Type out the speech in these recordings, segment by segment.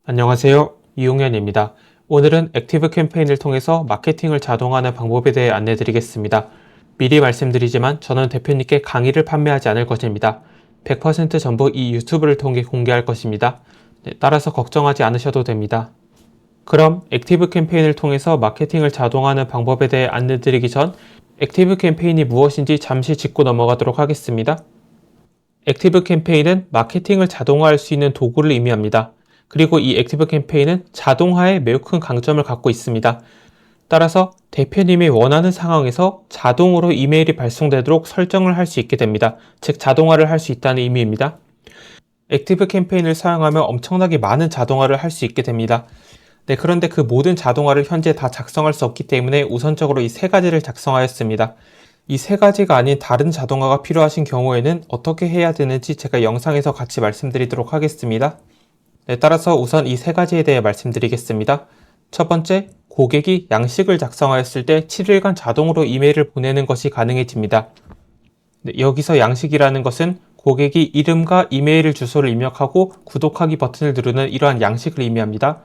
안녕하세요. 이용현입니다. 오늘은 액티브 캠페인을 통해서 마케팅을 자동화하는 방법에 대해 안내 드리겠습니다. 미리 말씀드리지만 저는 대표님께 강의를 판매하지 않을 것입니다. 100% 전부 이 유튜브를 통해 공개할 것입니다. 따라서 걱정하지 않으셔도 됩니다. 그럼 액티브 캠페인을 통해서 마케팅을 자동화하는 방법에 대해 안내 드리기 전 액티브 캠페인이 무엇인지 잠시 짚고 넘어가도록 하겠습니다. 액티브 캠페인은 마케팅을 자동화할 수 있는 도구를 의미합니다. 그리고 이 액티브 캠페인은 자동화에 매우 큰 강점을 갖고 있습니다. 따라서 대표님이 원하는 상황에서 자동으로 이메일이 발송되도록 설정을 할 수 있게 됩니다. 즉 자동화를 할 수 있다는 의미입니다. 액티브 캠페인을 사용하면 엄청나게 많은 자동화를 할 수 있게 됩니다. 그런데 그 모든 자동화를 현재 다 작성할 수 없기 때문에 우선적으로 이 세 가지를 작성하였습니다. 이 세 가지가 아닌 다른 자동화가 필요하신 경우에는 어떻게 해야 되는지 제가 영상에서 같이 말씀드리도록 하겠습니다. 따라서 우선 이 세 가지에 대해 말씀드리겠습니다. 첫 번째, 고객이 양식을 작성하였을 때 7일간 자동으로 이메일을 보내는 것이 가능해집니다. 여기서 양식이라는 것은 고객이 이름과 이메일 주소를 입력하고 구독하기 버튼을 누르는 이러한 양식을 의미합니다.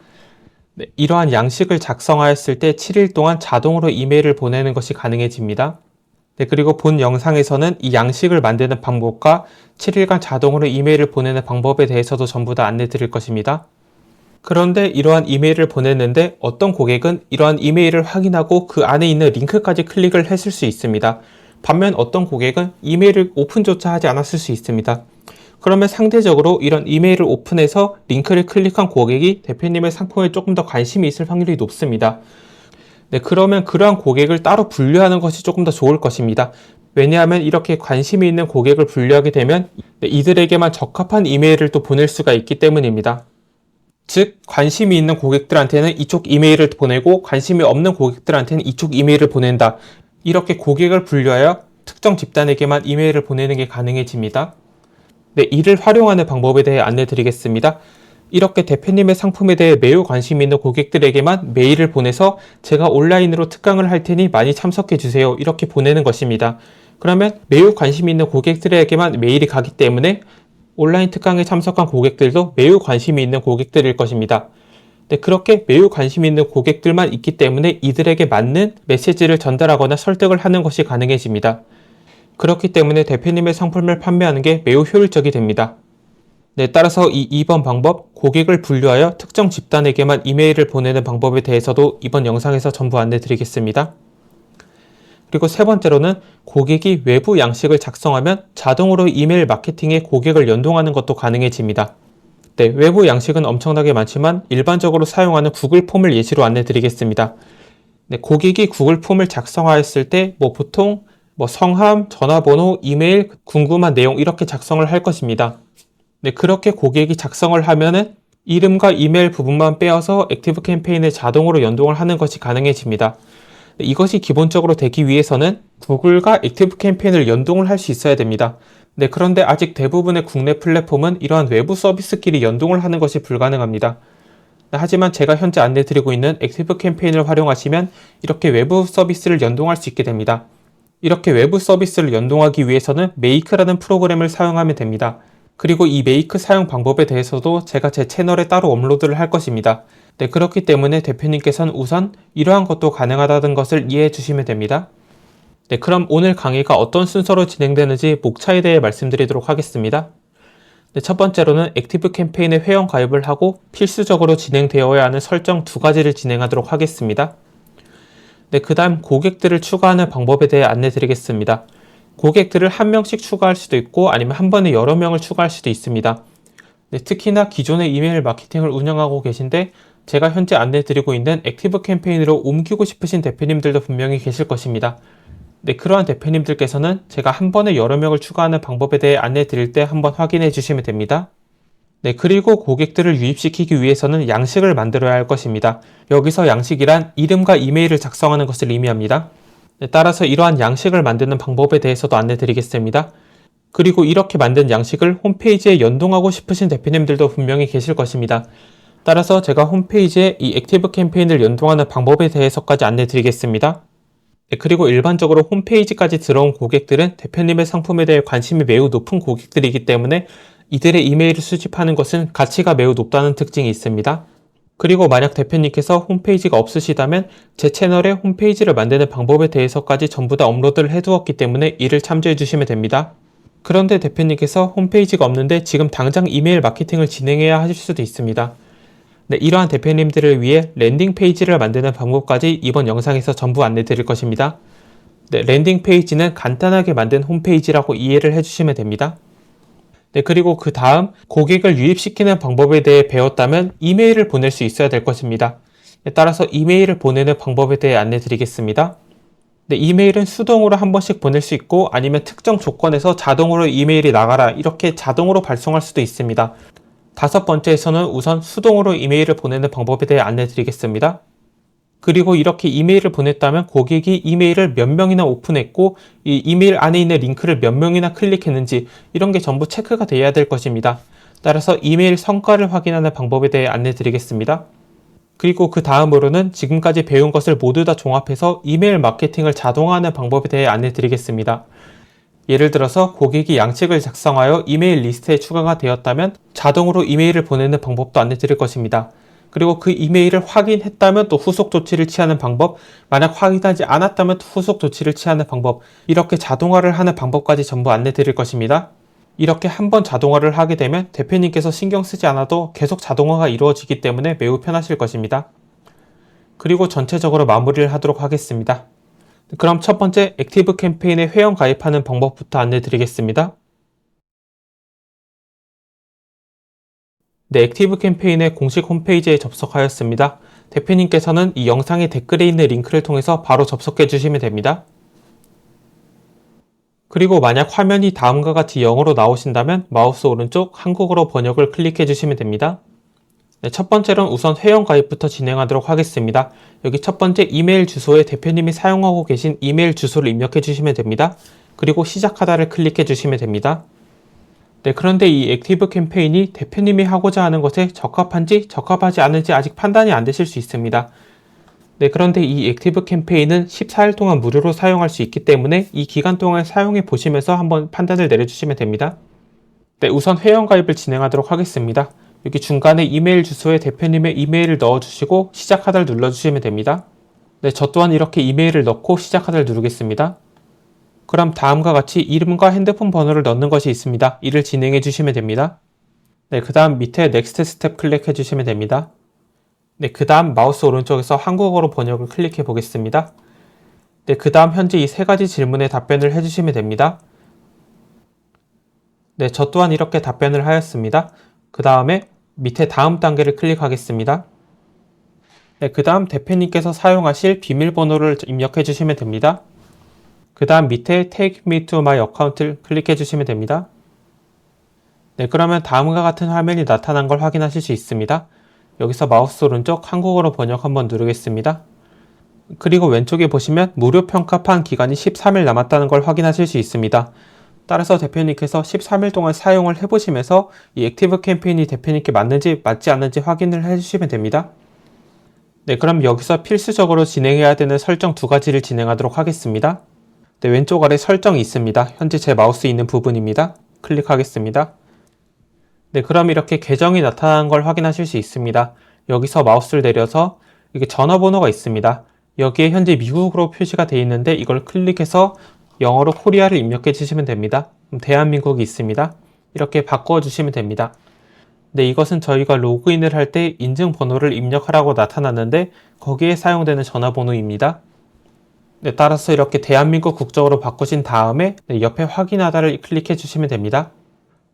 이러한 양식을 작성하였을 때 7일 동안 자동으로 이메일을 보내는 것이 가능해집니다. 그리고 본 영상에서는 이 양식을 만드는 방법과 7일간 자동으로 이메일을 보내는 방법에 대해서도 전부 다 안내 드릴 것입니다. 그런데 이러한 이메일을 보냈는데 어떤 고객은 이러한 이메일을 확인하고 그 안에 있는 링크까지 클릭을 했을 수 있습니다. 반면 어떤 고객은 이메일을 오픈조차 하지 않았을 수 있습니다. 그러면 상대적으로 이런 이메일을 오픈해서 링크를 클릭한 고객이 대표님의 상품에 조금 더 관심이 있을 확률이 높습니다. 그러면 그러한 고객을 따로 분류하는 것이 조금 더 좋을 것입니다. 왜냐하면 이렇게 관심이 있는 고객을 분류하게 되면 이들에게만 적합한 이메일을 또 보낼 수가 있기 때문입니다. 즉, 관심이 있는 고객들한테는 이쪽 이메일을 보내고 관심이 없는 고객들한테는 이쪽 이메일을 보낸다. 이렇게 고객을 분류하여 특정 집단에게만 이메일을 보내는 게 가능해집니다. 이를 활용하는 방법에 대해 안내 드리겠습니다. 이렇게 대표님의 상품에 대해 매우 관심 있는 고객들에게만 메일을 보내서 제가 온라인으로 특강을 할 테니 많이 참석해 주세요. 이렇게 보내는 것입니다. 그러면 매우 관심 있는 고객들에게만 메일이 가기 때문에 온라인 특강에 참석한 고객들도 매우 관심이 있는 고객들일 것입니다. 그렇게 매우 관심 있는 고객들만 있기 때문에 이들에게 맞는 메시지를 전달하거나 설득을 하는 것이 가능해집니다. 그렇기 때문에 대표님의 상품을 판매하는 게 매우 효율적이 됩니다. 따라서 이 2번 방법, 고객을 분류하여 특정 집단에게만 이메일을 보내는 방법에 대해서도 이번 영상에서 전부 안내 드리겠습니다. 그리고 세 번째로는 고객이 외부 양식을 작성하면 자동으로 이메일 마케팅에 고객을 연동하는 것도 가능해집니다. 외부 양식은 엄청나게 많지만 일반적으로 사용하는 구글 폼을 예시로 안내 드리겠습니다. 고객이 구글 폼을 작성하였을 때 보통 성함, 전화번호, 이메일, 궁금한 내용 이렇게 작성을 할 것입니다. 그렇게 고객이 작성을 하면은 이름과 이메일 부분만 빼어서 액티브 캠페인에 자동으로 연동을 하는 것이 가능해집니다. 이것이 기본적으로 되기 위해서는 구글과 액티브 캠페인을 연동을 할 수 있어야 됩니다. 그런데 아직 대부분의 국내 플랫폼은 이러한 외부 서비스끼리 연동을 하는 것이 불가능합니다. 하지만 제가 현재 안내드리고 있는 액티브 캠페인을 활용하시면 이렇게 외부 서비스를 연동할 수 있게 됩니다. 이렇게 외부 서비스를 연동하기 위해서는 메이크라는 프로그램을 사용하면 됩니다. 그리고 이 메이크 사용 방법에 대해서도 제가 제 채널에 따로 업로드를 할 것입니다. 그렇기 때문에 대표님께서는 우선 이러한 것도 가능하다는 것을 이해해 주시면 됩니다. 그럼 오늘 강의가 어떤 순서로 진행되는지 목차에 대해 말씀드리도록 하겠습니다. 첫 번째로는 액티브 캠페인에 회원 가입을 하고 필수적으로 진행되어야 하는 설정 2가지를 진행하도록 하겠습니다. 그 다음 고객들을 추가하는 방법에 대해 안내 드리겠습니다. 고객들을 한 명씩 추가할 수도 있고 아니면 한 번에 여러 명을 추가할 수도 있습니다. 특히나 기존의 이메일 마케팅을 운영하고 계신데 제가 현재 안내 드리고 있는 액티브 캠페인으로 옮기고 싶으신 대표님들도 분명히 계실 것입니다. 그러한 대표님들께서는 제가 한 번에 여러 명을 추가하는 방법에 대해 안내 드릴 때 한번 확인해 주시면 됩니다. 그리고 고객들을 유입시키기 위해서는 양식을 만들어야 할 것입니다. 여기서 양식이란 이름과 이메일을 작성하는 것을 의미합니다. 따라서 이러한 양식을 만드는 방법에 대해서도 안내 드리겠습니다. 그리고 이렇게 만든 양식을 홈페이지에 연동하고 싶으신 대표님들도 분명히 계실 것입니다. 따라서 제가 홈페이지에 이 액티브 캠페인을 연동하는 방법에 대해서까지 안내 드리겠습니다. 그리고 일반적으로 홈페이지까지 들어온 고객들은 대표님의 상품에 대해 관심이 매우 높은 고객들이기 때문에 이들의 이메일을 수집하는 것은 가치가 매우 높다는 특징이 있습니다. 그리고 만약 대표님께서 홈페이지가 없으시다면 제 채널에 홈페이지를 만드는 방법에 대해서까지 전부 다 업로드를 해두었기 때문에 이를 참조해 주시면 됩니다. 그런데 대표님께서 홈페이지가 없는데 지금 당장 이메일 마케팅을 진행해야 하실 수도 있습니다. 네, 이러한 대표님들을 위해 랜딩 페이지를 만드는 방법까지 이번 영상에서 전부 안내 드릴 것입니다. 네, 랜딩 페이지는 간단하게 만든 홈페이지라고 이해를 해주시면 됩니다. 네, 그리고 그 다음 고객을 유입시키는 방법에 대해 배웠다면 이메일을 보낼 수 있어야 될 것입니다. 네, 따라서 이메일을 보내는 방법에 대해 안내 드리겠습니다. 네, 이메일은 수동으로 한 번씩 보낼 수 있고 아니면 특정 조건에서 자동으로 이메일이 나가라 이렇게 자동으로 발송할 수도 있습니다. 다섯 번째에서는 우선 수동으로 이메일을 보내는 방법에 대해 안내 드리겠습니다. 그리고 이렇게 이메일을 보냈다면 고객이 이메일을 몇 명이나 오픈했고 이 이메일 안에 있는 링크를 몇 명이나 클릭했는지 이런 게 전부 체크가 돼야 될 것입니다. 따라서 이메일 성과를 확인하는 방법에 대해 안내 드리겠습니다. 그리고 그 다음으로는 지금까지 배운 것을 모두 다 종합해서 이메일 마케팅을 자동화하는 방법에 대해 안내 드리겠습니다. 예를 들어서 고객이 양식을 작성하여 이메일 리스트에 추가가 되었다면 자동으로 이메일을 보내는 방법도 안내 드릴 것입니다. 그리고 그 이메일을 확인했다면 또 후속 조치를 취하는 방법, 만약 확인하지 않았다면 또 후속 조치를 취하는 방법, 이렇게 자동화를 하는 방법까지 전부 안내 드릴 것입니다. 이렇게 한번 자동화를 하게 되면 대표님께서 신경 쓰지 않아도 계속 자동화가 이루어지기 때문에 매우 편하실 것입니다. 그리고 전체적으로 마무리를 하도록 하겠습니다. 그럼 첫 번째 액티브 캠페인에 회원 가입하는 방법부터 안내 드리겠습니다. 네, 액티브 캠페인의 공식 홈페이지에 접속하였습니다. 대표님께서는 이 영상의 댓글에 있는 링크를 통해서 바로 접속해 주시면 됩니다. 그리고 만약 화면이 다음과 같이 영어로 나오신다면 마우스 오른쪽 한국어로 번역을 클릭해 주시면 됩니다. 네, 첫 번째로는 우선 회원 가입부터 진행하도록 하겠습니다. 여기 첫 번째 이메일 주소에 대표님이 사용하고 계신 이메일 주소를 입력해 주시면 됩니다. 그리고 시작하다를 클릭해 주시면 됩니다. 네, 그런데 이 액티브 캠페인이 대표님이 하고자 하는 것에 적합한지 적합하지 않은지 아직 판단이 안 되실 수 있습니다. 네, 그런데 이 액티브 캠페인은 14일 동안 무료로 사용할 수 있기 때문에 이 기간 동안 사용해 보시면서 한번 판단을 내려주시면 됩니다. 네, 우선 회원가입을 진행하도록 하겠습니다. 여기 중간에 이메일 주소에 대표님의 이메일을 넣어주시고 시작하다를 눌러주시면 됩니다. 네, 저 또한 이렇게 이메일을 넣고 시작하다를 누르겠습니다. 그럼 다음과 같이 이름과 핸드폰 번호를 넣는 것이 있습니다. 이를 진행해 주시면 됩니다. 네, 그 다음 밑에 넥스트 스텝 클릭해 주시면 됩니다. 네, 그 다음 마우스 오른쪽에서 한국어로 번역을 클릭해 보겠습니다. 네, 그 다음 현재 이 세 가지 질문에 답변을 해주시면 됩니다. 네, 저 또한 이렇게 답변을 하였습니다. 그 다음에 밑에 다음 단계를 클릭하겠습니다. 네, 그 다음 대표님께서 사용하실 비밀번호를 입력해 주시면 됩니다. 그 다음 밑에 Take me to my account를 클릭해 주시면 됩니다. 네, 그러면 다음과 같은 화면이 나타난 걸 확인하실 수 있습니다. 여기서 마우스 오른쪽 한국어로 번역 한번 누르겠습니다. 그리고 왼쪽에 보시면 무료 평가판 기간이 13일 남았다는 걸 확인하실 수 있습니다. 따라서 대표님께서 13일 동안 사용을 해보시면서 이 액티브 캠페인이 대표님께 맞는지 맞지 않는지 확인을 해주시면 됩니다. 네, 그럼 여기서 필수적으로 진행해야 되는 설정 두 가지를 진행하도록 하겠습니다. 네, 왼쪽 아래 설정이 있습니다. 현재 제 마우스 있는 부분입니다. 클릭하겠습니다. 네, 그럼 이렇게 계정이 나타난 걸 확인하실 수 있습니다. 여기서 마우스를 내려서 이게 전화번호가 있습니다. 여기에 현재 미국으로 표시가 되어 있는데 이걸 클릭해서 영어로 코리아를 입력해 주시면 됩니다. 대한민국이 있습니다. 이렇게 바꿔 주시면 됩니다. 네, 이것은 저희가 로그인을 할 때 인증번호를 입력하라고 나타났는데 거기에 사용되는 전화번호입니다. 네, 따라서 이렇게 대한민국 국적으로 바꾸신 다음에 네, 옆에 확인하다를 클릭해 주시면 됩니다.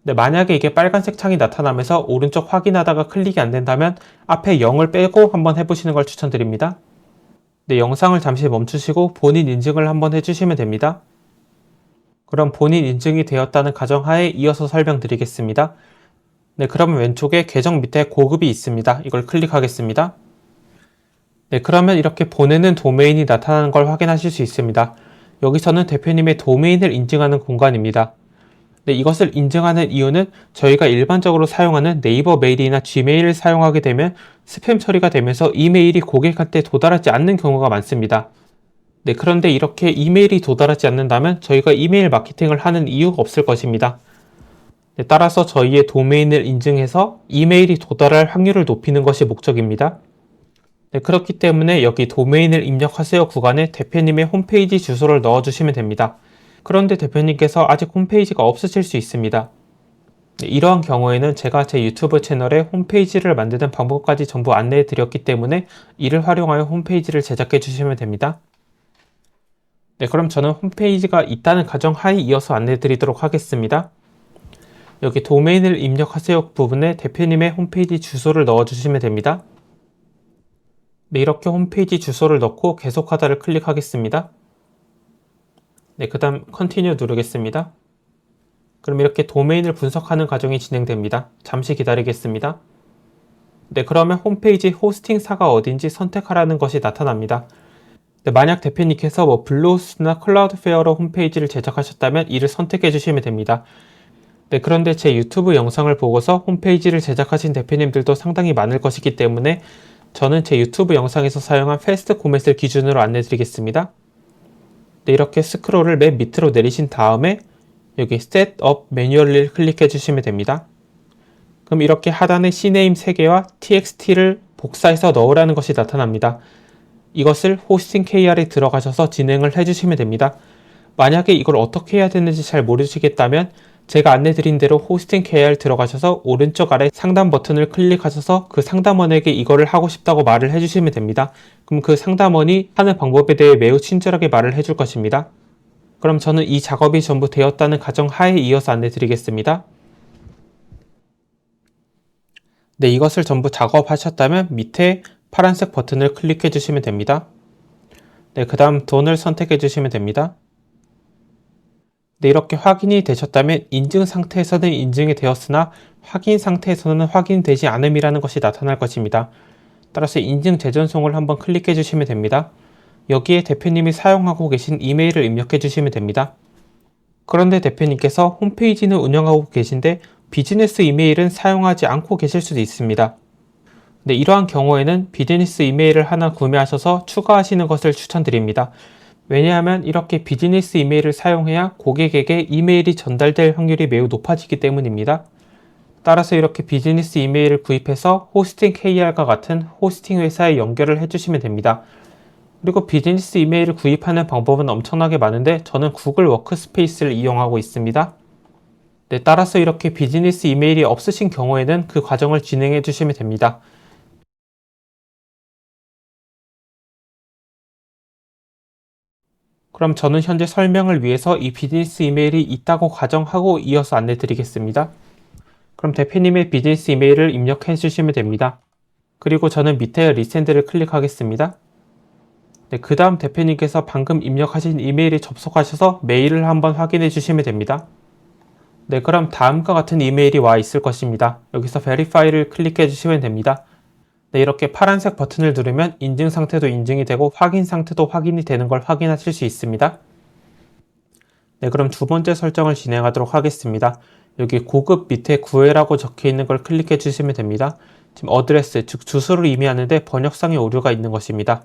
네, 만약에 이게 빨간색 창이 나타나면서 오른쪽 확인하다가 클릭이 안 된다면 앞에 0을 빼고 한번 해보시는 걸 추천드립니다. 네, 영상을 잠시 멈추시고 본인 인증을 한번 해주시면 됩니다. 그럼 본인 인증이 되었다는 가정하에 이어서 설명드리겠습니다. 네, 그러면 왼쪽에 계정 밑에 고급이 있습니다. 이걸 클릭하겠습니다. 네, 그러면 이렇게 보내는 도메인이 나타나는 걸 확인하실 수 있습니다. 여기서는 대표님의 도메인을 인증하는 공간입니다. 네, 이것을 인증하는 이유는 저희가 일반적으로 사용하는 네이버 메일이나 지메일을 사용하게 되면 스팸 처리가 되면서 이메일이 고객한테 도달하지 않는 경우가 많습니다. 네, 그런데 이렇게 이메일이 도달하지 않는다면 저희가 이메일 마케팅을 하는 이유가 없을 것입니다. 네, 따라서 저희의 도메인을 인증해서 이메일이 도달할 확률을 높이는 것이 목적입니다. 네, 그렇기 때문에 여기 도메인을 입력하세요 구간에 대표님의 홈페이지 주소를 넣어주시면 됩니다. 그런데 대표님께서 아직 홈페이지가 없으실 수 있습니다. 네, 이러한 경우에는 제가 제 유튜브 채널에 홈페이지를 만드는 방법까지 전부 안내해 드렸기 때문에 이를 활용하여 홈페이지를 제작해 주시면 됩니다. 네, 그럼 저는 홈페이지가 있다는 가정하에 이어서 안내해 드리도록 하겠습니다. 여기 도메인을 입력하세요 부분에 대표님의 홈페이지 주소를 넣어주시면 됩니다. 네, 이렇게 홈페이지 주소를 넣고 계속하다를 클릭하겠습니다. 네, 그 다음 컨티뉴 누르겠습니다. 그럼 이렇게 도메인을 분석하는 과정이 진행됩니다. 잠시 기다리겠습니다. 네, 그러면 홈페이지 호스팅사가 어딘지 선택하라는 것이 나타납니다. 네, 만약 대표님께서 블루호스트나 클라우드페어로 홈페이지를 제작하셨다면 이를 선택해 주시면 됩니다. 네, 그런데 제 유튜브 영상을 보고서 홈페이지를 제작하신 대표님들도 상당히 많을 것이기 때문에 저는 제 유튜브 영상에서 사용한 패스트 코멧을 기준으로 안내 드리겠습니다. 네, 이렇게 스크롤을 맨 밑으로 내리신 다음에 여기 Set Up Manually를 클릭해 주시면 됩니다. 그럼 이렇게 하단에 CNAME 3개와 TXT를 복사해서 넣으라는 것이 나타납니다. 이것을 호스팅 KR에 들어가셔서 진행을 해주시면 됩니다. 만약에 이걸 어떻게 해야 되는지 잘 모르시겠다면 제가 안내드린 대로 호스팅 KR 들어가셔서 오른쪽 아래 상담 버튼을 클릭하셔서 그 상담원에게 이거를 하고 싶다고 말을 해주시면 됩니다. 그럼 그 상담원이 하는 방법에 대해 매우 친절하게 말을 해줄 것입니다. 그럼 저는 이 작업이 전부 되었다는 가정하에 이어서 안내드리겠습니다. 네, 이것을 전부 작업하셨다면 밑에 파란색 버튼을 클릭해 주시면 됩니다. 네, 그 다음 돈을 선택해 주시면 됩니다. 네, 이렇게 확인이 되셨다면 인증 상태에서는 인증이 되었으나 확인 상태에서는 확인되지 않음이라는 것이 나타날 것입니다. 따라서 인증 재전송을 한번 클릭해 주시면 됩니다. 여기에 대표님이 사용하고 계신 이메일을 입력해 주시면 됩니다. 그런데 대표님께서 홈페이지는 운영하고 계신데 비즈니스 이메일은 사용하지 않고 계실 수도 있습니다. 네, 이러한 경우에는 비즈니스 이메일을 하나 구매하셔서 추가하시는 것을 추천드립니다. 왜냐하면 이렇게 비즈니스 이메일을 사용해야 고객에게 이메일이 전달될 확률이 매우 높아지기 때문입니다. 따라서 이렇게 비즈니스 이메일을 구입해서 호스팅 KR과 같은 호스팅 회사에 연결을 해주시면 됩니다. 그리고 비즈니스 이메일을 구입하는 방법은 엄청나게 많은데 저는 구글 워크스페이스를 이용하고 있습니다. 네, 따라서 이렇게 비즈니스 이메일이 없으신 경우에는 그 과정을 진행해 주시면 됩니다. 그럼 저는 현재 설명을 위해서 이 비즈니스 이메일이 있다고 가정하고 이어서 안내 드리겠습니다. 그럼 대표님의 비즈니스 이메일을 입력해 주시면 됩니다. 그리고 저는 밑에 리센드를 클릭하겠습니다. 네, 그 다음 대표님께서 방금 입력하신 이메일에 접속하셔서 메일을 한번 확인해 주시면 됩니다. 네, 그럼 다음과 같은 이메일이 와 있을 것입니다. 여기서 Verify를 클릭해 주시면 됩니다. 네, 이렇게 파란색 버튼을 누르면 인증 상태도 인증이 되고 확인 상태도 확인이 되는 걸 확인하실 수 있습니다. 네, 그럼 두 번째 설정을 진행하도록 하겠습니다. 여기 고급 밑에 구해라고 적혀 있는 걸 클릭해 주시면 됩니다. 지금 어드레스, 즉 주소를 의미하는데 번역상의 오류가 있는 것입니다.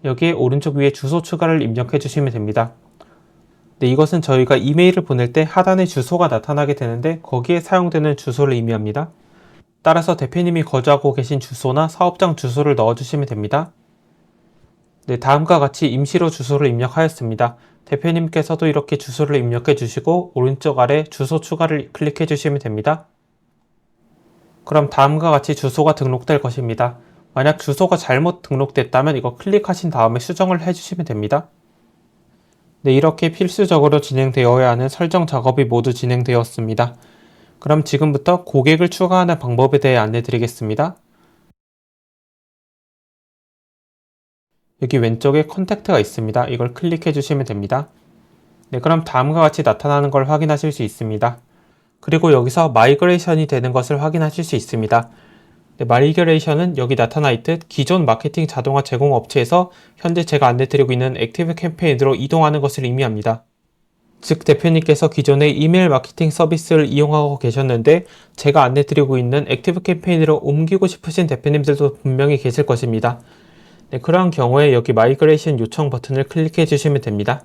여기에 오른쪽 위에 주소 추가를 입력해 주시면 됩니다. 네, 이것은 저희가 이메일을 보낼 때 하단에 주소가 나타나게 되는데 거기에 사용되는 주소를 의미합니다. 따라서 대표님이 거주하고 계신 주소나 사업장 주소를 넣어주시면 됩니다. 네, 다음과 같이 임시로 주소를 입력하였습니다. 대표님께서도 이렇게 주소를 입력해 주시고 오른쪽 아래 주소 추가를 클릭해 주시면 됩니다. 그럼 다음과 같이 주소가 등록될 것입니다. 만약 주소가 잘못 등록됐다면 이거 클릭하신 다음에 수정을 해주시면 됩니다. 네, 이렇게 필수적으로 진행되어야 하는 설정 작업이 모두 진행되었습니다. 그럼 지금부터 고객을 추가하는 방법에 대해 안내 드리겠습니다. 여기 왼쪽에 컨택트가 있습니다. 이걸 클릭해 주시면 됩니다. 네, 그럼 다음과 같이 나타나는 걸 확인하실 수 있습니다. 그리고 여기서 마이그레이션이 되는 것을 확인하실 수 있습니다. 네, 마이그레이션은 여기 나타나 있듯 기존 마케팅 자동화 제공 업체에서 현재 제가 안내 드리고 있는 액티브 캠페인으로 이동하는 것을 의미합니다. 즉 대표님께서 기존의 이메일 마케팅 서비스를 이용하고 계셨는데 제가 안내 드리고 있는 액티브 캠페인으로 옮기고 싶으신 대표님들도 분명히 계실 것입니다. 네, 그러한 경우에 여기 마이그레이션 요청 버튼을 클릭해 주시면 됩니다.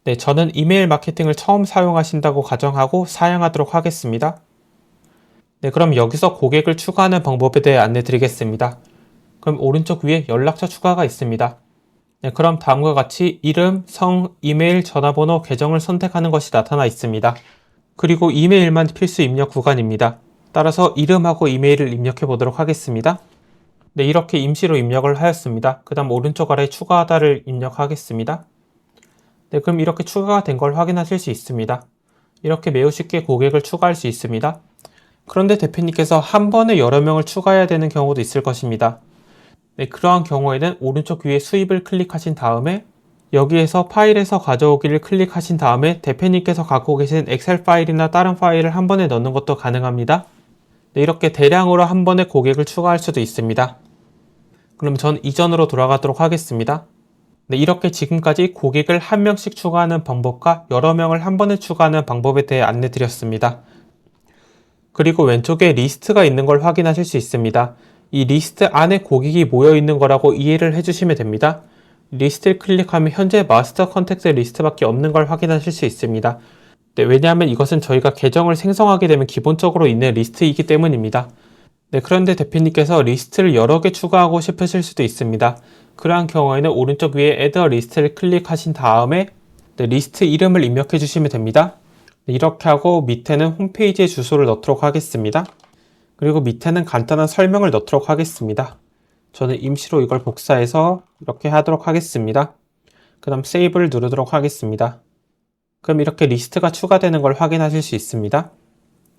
네, 저는 이메일 마케팅을 처음 사용하신다고 가정하고 사용하도록 하겠습니다. 네, 그럼 여기서 고객을 추가하는 방법에 대해 안내 드리겠습니다. 그럼 오른쪽 위에 연락처 추가가 있습니다. 네, 그럼 다음과 같이 이름, 성, 이메일, 전화번호, 계정을 선택하는 것이 나타나 있습니다. 그리고 이메일만 필수 입력 구간입니다. 따라서 이름하고 이메일을 입력해 보도록 하겠습니다. 네, 이렇게 임시로 입력을 하였습니다. 그 다음 오른쪽 아래 추가하다를 입력하겠습니다. 네, 그럼 이렇게 추가가 된 걸 확인하실 수 있습니다. 이렇게 매우 쉽게 고객을 추가할 수 있습니다. 그런데 대표님께서 한 번에 여러 명을 추가해야 되는 경우도 있을 것입니다. 네, 그러한 경우에는 오른쪽 위에 수입을 클릭하신 다음에 여기에서 파일에서 가져오기를 클릭하신 다음에 대표님께서 갖고 계신 엑셀 파일이나 다른 파일을 한 번에 넣는 것도 가능합니다. 네, 이렇게 대량으로 한 번에 고객을 추가할 수도 있습니다. 그럼 전 이전으로 돌아가도록 하겠습니다. 네, 이렇게 지금까지 고객을 한 명씩 추가하는 방법과 여러 명을 한 번에 추가하는 방법에 대해 안내 드렸습니다. 그리고 왼쪽에 리스트가 있는 걸 확인하실 수 있습니다. 이 리스트 안에 고객이 모여 있는 거라고 이해를 해주시면 됩니다. 리스트를 클릭하면 현재 마스터 컨택트 리스트밖에 없는 걸 확인하실 수 있습니다. 네, 왜냐하면 이것은 저희가 계정을 생성하게 되면 기본적으로 있는 리스트이기 때문입니다. 네, 그런데 대표님께서 리스트를 여러 개 추가하고 싶으실 수도 있습니다. 그러한 경우에는 오른쪽 위에 Add a List를 클릭하신 다음에 네, 리스트 이름을 입력해 주시면 됩니다. 네, 이렇게 하고 밑에는 홈페이지의 주소를 넣도록 하겠습니다. 그리고 밑에는 간단한 설명을 넣도록 하겠습니다. 저는 임시로 이걸 복사해서 이렇게 하도록 하겠습니다. 그 다음 세이브를 누르도록 하겠습니다. 그럼 이렇게 리스트가 추가되는 걸 확인하실 수 있습니다.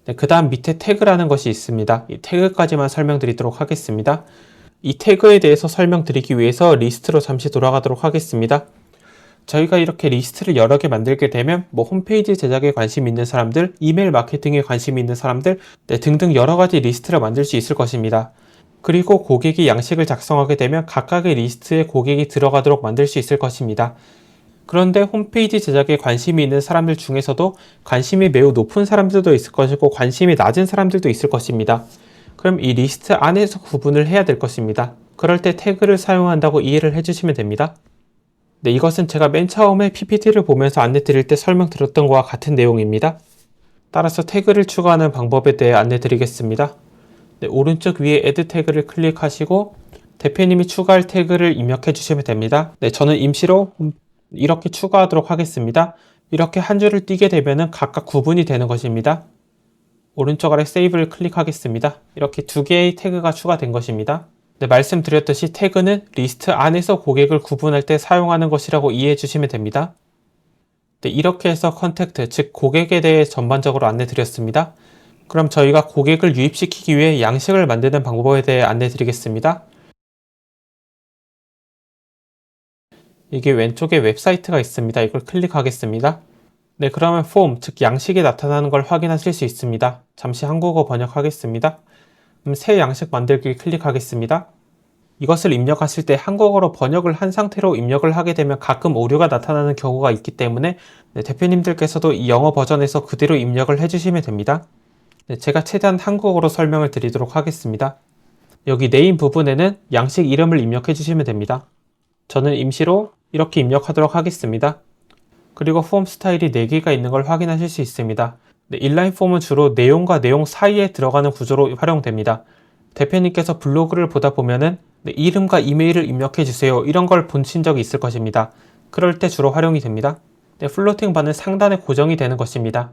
네, 그 다음 밑에 태그라는 것이 있습니다. 이 태그까지만 설명드리도록 하겠습니다. 이 태그에 대해서 설명드리기 위해서 리스트로 잠시 돌아가도록 하겠습니다. 저희가 이렇게 리스트를 여러 개 만들게 되면 홈페이지 제작에 관심 있는 사람들, 이메일 마케팅에 관심 있는 사람들 네, 등등 여러 가지 리스트를 만들 수 있을 것입니다. 그리고 고객이 양식을 작성하게 되면 각각의 리스트에 고객이 들어가도록 만들 수 있을 것입니다. 그런데 홈페이지 제작에 관심이 있는 사람들 중에서도 관심이 매우 높은 사람들도 있을 것이고 관심이 낮은 사람들도 있을 것입니다. 그럼 이 리스트 안에서 구분을 해야 될 것입니다. 그럴 때 태그를 사용한다고 이해를 해주시면 됩니다. 네, 이것은 제가 맨 처음에 PPT를 보면서 안내 드릴 때 설명드렸던 것과 같은 내용입니다. 따라서 태그를 추가하는 방법에 대해 안내 드리겠습니다. 네, 오른쪽 위에 Add 태그를 클릭하시고 대표님이 추가할 태그를 입력해 주시면 됩니다. 네, 저는 임시로 이렇게 추가하도록 하겠습니다. 이렇게 한 줄을 띄게 되면 각각 구분이 되는 것입니다. 오른쪽 아래 세이브를 클릭하겠습니다. 이렇게 두 개의 태그가 추가된 것입니다. 네, 말씀드렸듯이 태그는 리스트 안에서 고객을 구분할 때 사용하는 것이라고 이해해 주시면 됩니다. 네, 이렇게 해서 컨택트, 즉 고객에 대해 전반적으로 안내 드렸습니다. 그럼 저희가 고객을 유입시키기 위해 양식을 만드는 방법에 대해 안내 드리겠습니다. 이게 왼쪽에 웹사이트가 있습니다. 이걸 클릭하겠습니다. 네, 그러면 폼, 즉 양식이 나타나는 걸 확인하실 수 있습니다. 잠시 한국어 번역하겠습니다. 새 양식 만들기 클릭하겠습니다. 이것을 입력하실 때 한국어로 번역을 한 상태로 입력을 하게 되면 가끔 오류가 나타나는 경우가 있기 때문에 네, 대표님들께서도 이 영어 버전에서 그대로 입력을 해주시면 됩니다. 네, 제가 최대한 한국어로 설명을 드리도록 하겠습니다. 여기 네임 부분에는 양식 이름을 입력해 주시면 됩니다. 저는 임시로 이렇게 입력하도록 하겠습니다. 그리고 폼 스타일이 4개가 있는 걸 확인하실 수 있습니다. 네, 인라인 폼은 주로 내용과 내용 사이에 들어가는 구조로 활용됩니다. 대표님께서 블로그를 보다 보면은 네, 이름과 이메일을 입력해 주세요. 이런 걸 보신 적이 있을 것입니다. 그럴 때 주로 활용이 됩니다. 네, 플로팅 바는 상단에 고정이 되는 것입니다.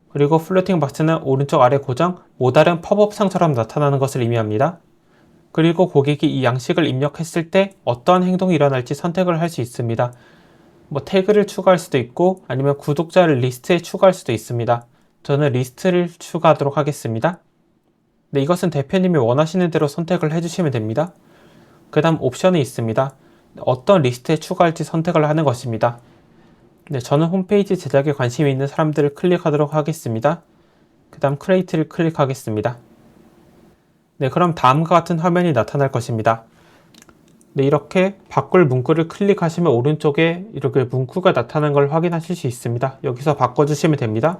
그리고 플로팅 박스는 오른쪽 아래 고정, 모달은 팝업상처럼 나타나는 것을 의미합니다. 그리고 고객이 이 양식을 입력했을 때 어떠한 행동이 일어날지 선택을 할 수 있습니다. 태그를 추가할 수도 있고 아니면 구독자를 리스트에 추가할 수도 있습니다. 저는 리스트를 추가하도록 하겠습니다. 네, 이것은 대표님이 원하시는 대로 선택을 해주시면 됩니다. 그 다음 옵션이 있습니다. 어떤 리스트에 추가할지 선택을 하는 것입니다. 네, 저는 홈페이지 제작에 관심이 있는 사람들을 클릭하도록 하겠습니다. 그 다음 크리에이트를 클릭하겠습니다. 네, 그럼 다음과 같은 화면이 나타날 것입니다. 네, 이렇게 바꿀 문구를 클릭하시면 오른쪽에 이렇게 문구가 나타나는 걸 확인하실 수 있습니다. 여기서 바꿔주시면 됩니다.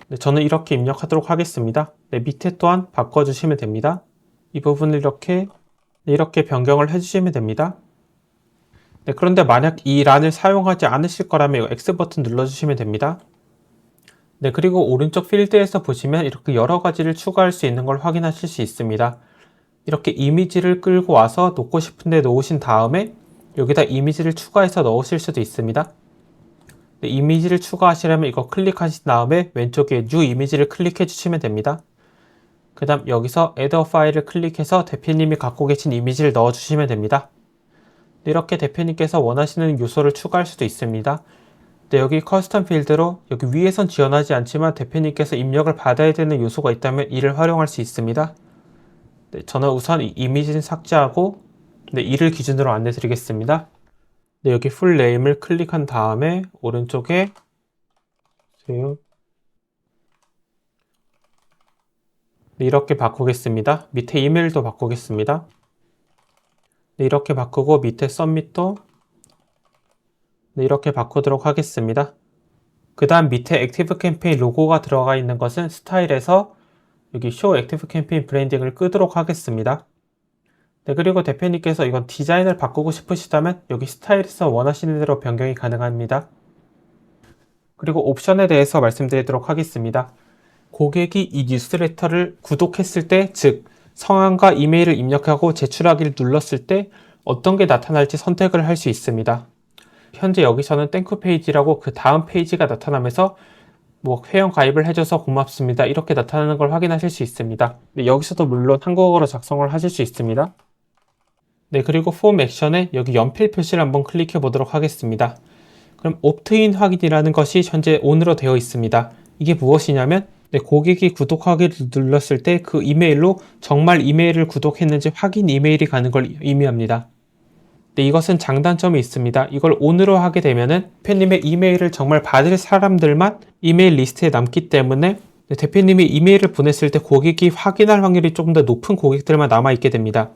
네, 저는 이렇게 입력하도록 하겠습니다. 네, 밑에 또한 바꿔주시면 됩니다. 이 부분을 이렇게 변경을 해주시면 됩니다. 네, 그런데 만약 이 란을 사용하지 않으실 거라면 이 X 버튼 눌러주시면 됩니다. 네, 그리고 오른쪽 필드에서 보시면 이렇게 여러 가지를 추가할 수 있는 걸 확인하실 수 있습니다. 이렇게 이미지를 끌고 와서 놓고 싶은데 놓으신 다음에 여기다 이미지를 추가해서 넣으실 수도 있습니다. 네, 이미지를 추가하시려면 이거 클릭하신 다음에 왼쪽에 New 이미지를 클릭해 주시면 됩니다. 그 다음 여기서 Add a File을 클릭해서 대표님이 갖고 계신 이미지를 넣어 주시면 됩니다. 이렇게 대표님께서 원하시는 요소를 추가할 수도 있습니다. 네, 여기 커스텀 필드로 여기 위에선 지원하지 않지만 대표님께서 입력을 받아야 되는 요소가 있다면 이를 활용할 수 있습니다. 네, 저는 우선 이 이미지는 삭제하고 네, 이를 기준으로 안내 드리겠습니다. 네, 여기 풀 네임을 클릭한 다음에 오른쪽에 네, 이렇게 바꾸겠습니다. 밑에 이메일도 바꾸겠습니다. 네, 이렇게 바꾸고 밑에 서밋도 네, 이렇게 바꾸도록 하겠습니다. 그 다음 밑에 액티브 캠페인 로고가 들어가 있는 것은 스타일에서 여기 Show 액티브 캠페인 브랜딩을 끄도록 하겠습니다. 네, 그리고 대표님께서 이건 디자인을 바꾸고 싶으시다면 여기 스타일에서 원하시는 대로 변경이 가능합니다. 그리고 옵션에 대해서 말씀드리도록 하겠습니다. 고객이 이 뉴스레터를 구독했을 때, 즉 성함과 이메일을 입력하고 제출하기를 눌렀을 때 어떤 게 나타날지 선택을 할 수 있습니다. 현재 여기서는 땡큐 페이지라고 그 다음 페이지가 나타나면서 뭐 회원 가입을 해줘서 고맙습니다 이렇게 나타나는 걸 확인하실 수 있습니다. 네, 여기서도 물론 한국어로 작성을 하실 수 있습니다. 네, 그리고 폼 액션에 여기 연필 표시를 한번 클릭해 보도록 하겠습니다. 그럼 옵트인 확인이라는 것이 현재 ON으로 되어 있습니다. 이게 무엇이냐면 네, 고객이 구독하기를 눌렀을 때 그 이메일로 정말 이메일을 구독했는지 확인 이메일이 가는 걸 의미합니다. 네, 이것은 장단점이 있습니다. 이걸 ON으로 하게 되면은 대표님의 이메일을 정말 받을 사람들만 이메일 리스트에 남기 때문에 네, 대표님이 이메일을 보냈을 때 고객이 확인할 확률이 조금 더 높은 고객들만 남아있게 됩니다.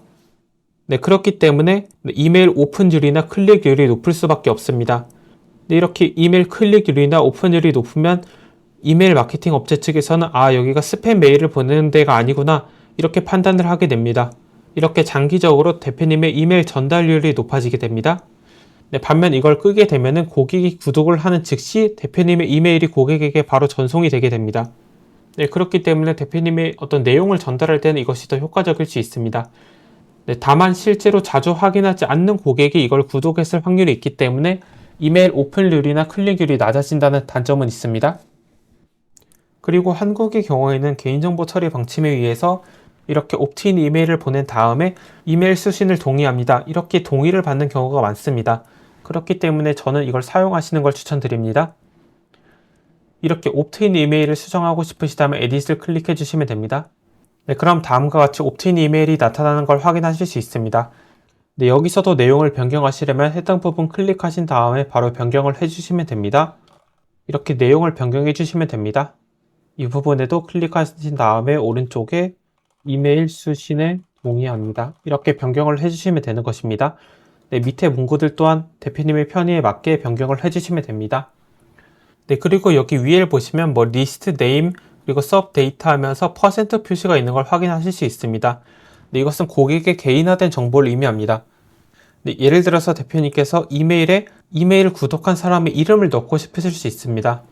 네, 그렇기 때문에 이메일 오픈율이나 클릭률이 높을 수밖에 없습니다. 네, 이렇게 이메일 클릭률이나 오픈율이 높으면 이메일 마케팅 업체 측에서는 여기가 스팸 메일을 보내는 데가 아니구나 이렇게 판단을 하게 됩니다. 이렇게 장기적으로 대표님의 이메일 전달률이 높아지게 됩니다. 네, 반면 이걸 끄게 되면은 고객이 구독을 하는 즉시 대표님의 이메일이 고객에게 바로 전송이 되게 됩니다. 네, 그렇기 때문에 대표님의 어떤 내용을 전달할 때는 이것이 더 효과적일 수 있습니다. 네, 다만 실제로 자주 확인하지 않는 고객이 이걸 구독했을 확률이 있기 때문에 이메일 오픈률이나 클릭률이 낮아진다는 단점은 있습니다. 그리고 한국의 경우에는 개인정보 처리 방침에 의해서 이렇게 옵트인 이메일을 보낸 다음에 이메일 수신을 동의합니다. 이렇게 동의를 받는 경우가 많습니다. 그렇기 때문에 저는 이걸 사용하시는 걸 추천드립니다. 이렇게 옵트인 이메일을 수정하고 싶으시다면 에딧을 클릭해 주시면 됩니다. 네, 그럼 다음과 같이 옵트인 이메일이 나타나는 걸 확인하실 수 있습니다. 네, 여기서도 내용을 변경하시려면 해당 부분 클릭하신 다음에 바로 변경을 해주시면 됩니다. 이렇게 내용을 변경해 주시면 됩니다. 이 부분에도 클릭하신 다음에 오른쪽에 이메일 수신에 동의합니다. 이렇게 변경을 해주시면 되는 것입니다. 네, 밑에 문구들 또한 대표님의 편의에 맞게 변경을 해주시면 됩니다. 네, 그리고 여기 위에 보시면 뭐 리스트 네임 그리고 서브 데이터 하면서 퍼센트 표시가 있는 걸 확인하실 수 있습니다. 네, 이것은 고객의 개인화된 정보를 의미합니다. 네, 예를 들어서 대표님께서 이메일에 이메일을 구독한 사람의 이름을 넣고 싶으실 수 있습니다.